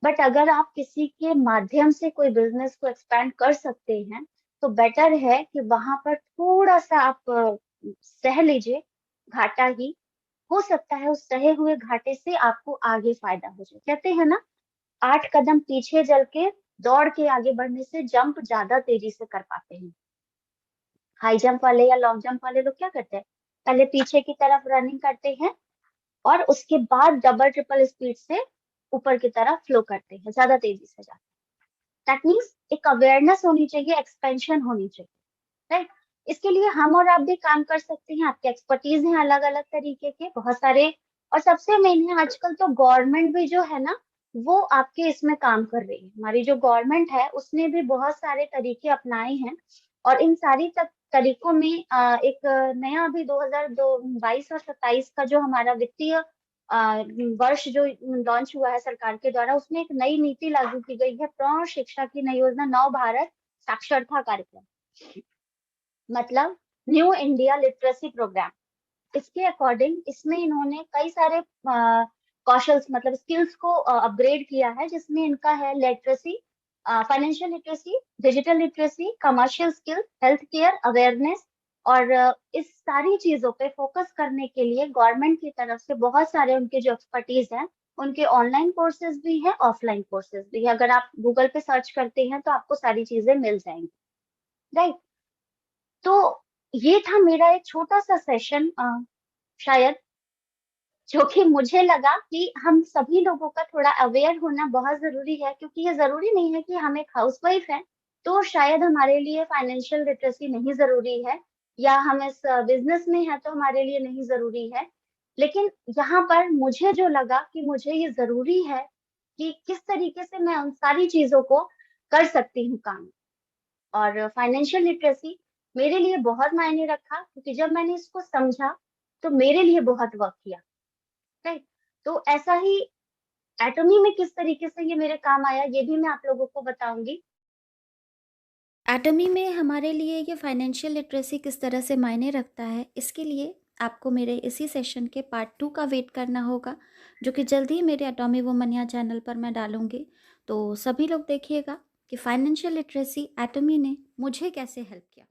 बट अगर आप किसी के माध्यम से कोई बिजनेस को एक्सपैंड कर सकते हैं तो बेटर है कि वहां पर थोड़ा सा आप सह लीजिए, घाटा ही हो सकता है, उस सहे हुए घाटे से आपको आगे फायदा हो जाए। कहते हैं ना, 8 कदम पीछे चल के दौड़ के आगे बढ़ने से जंप ज्यादा तेजी से कर पाते हैं। हाई जंप वाले या लॉन्ग जंप वाले लोग क्या करते हैं, पहले पीछे की तरफ रनिंग करते हैं और उसके बाद डबल ट्रिपल स्पीड से ऊपर की तरफ फ्लो करते हैं, ज्यादा तेजी से जाते हैं। दैट मीन्स एक अवेयरनेस होनी चाहिए, एक्सपेंशन होनी चाहिए, राइट। इसके लिए हम और आप भी काम कर सकते हैं, आपके एक्सपर्टीज हैं अलग अलग तरीके के बहुत सारे। और सबसे मेन है आजकल तो गवर्नमेंट भी जो है ना वो आपके इसमें काम कर रही है। हमारी जो गवर्नमेंट है उसने भी बहुत सारे तरीके अपनाए हैं, और इन सारी तरीकों में एक नया अभी 2022 और 27 का जो हमारा वित्तीय वर्ष जो लॉन्च हुआ है सरकार के द्वारा, उसमें एक नई नीति लागू की गई है, प्रौढ़ शिक्षा की नई योजना, नव भारत साक्षरता कार्यक्रम, मतलब न्यू इंडिया लिटरेसी प्रोग्राम। इसके अकॉर्डिंग इसमें इन्होंने कई सारे कौशल्स मतलब स्किल्स को अपग्रेड किया है, जिसमें इनका है literacy, financial literacy, digital literacy, commercial skill, health care awareness. और इस सारी चीजों पे फोकस करने के लिए गवर्नमेंट की तरफ से बहुत सारे उनके जो एक्सपर्टीज हैं, उनके ऑनलाइन कोर्सेज भी हैं, ऑफलाइन कोर्सेज भी है। अगर आप गूगल पे सर्च करते हैं तो आपको सारी चीजें मिल जाएंगी, राइट। तो ये था मेरा एक छोटा सा सेशन, शायद, जो कि मुझे लगा कि हम सभी लोगों का थोड़ा अवेयर होना बहुत जरूरी है, क्योंकि ये जरूरी नहीं है कि हम एक हाउसवाइफ हैं तो शायद हमारे लिए फाइनेंशियल लिटरेसी नहीं जरूरी है, या हम इस बिजनेस में है तो हमारे लिए नहीं जरूरी है। लेकिन यहाँ पर मुझे जो लगा कि मुझे ये जरूरी है कि किस तरीके से मैं उन सारी चीजों को कर सकती हूँ काम। और फाइनेंशियल लिटरेसी मेरे लिए बहुत मायने रखा, क्योंकि जब मैंने इसको समझा तो मेरे लिए बहुत वर्क किया, राइट। तो ऐसा ही एटॉमी में किस तरीके से ये मेरे काम आया ये भी मैं आप लोगों को बताऊंगी। एटमी में हमारे लिए ये फाइनेंशियल लिटरेसी किस तरह से मायने रखता है, इसके लिए आपको मेरे इसी सेशन के पार्ट 2 का वेट करना होगा, जो कि जल्दी ही मेरे एटॉमी वुमनिया चैनल पर मैं डालूंगी। तो सभी लोग देखिएगा कि फाइनेंशियल लिटरेसी एटमी ने मुझे कैसे हेल्प किया।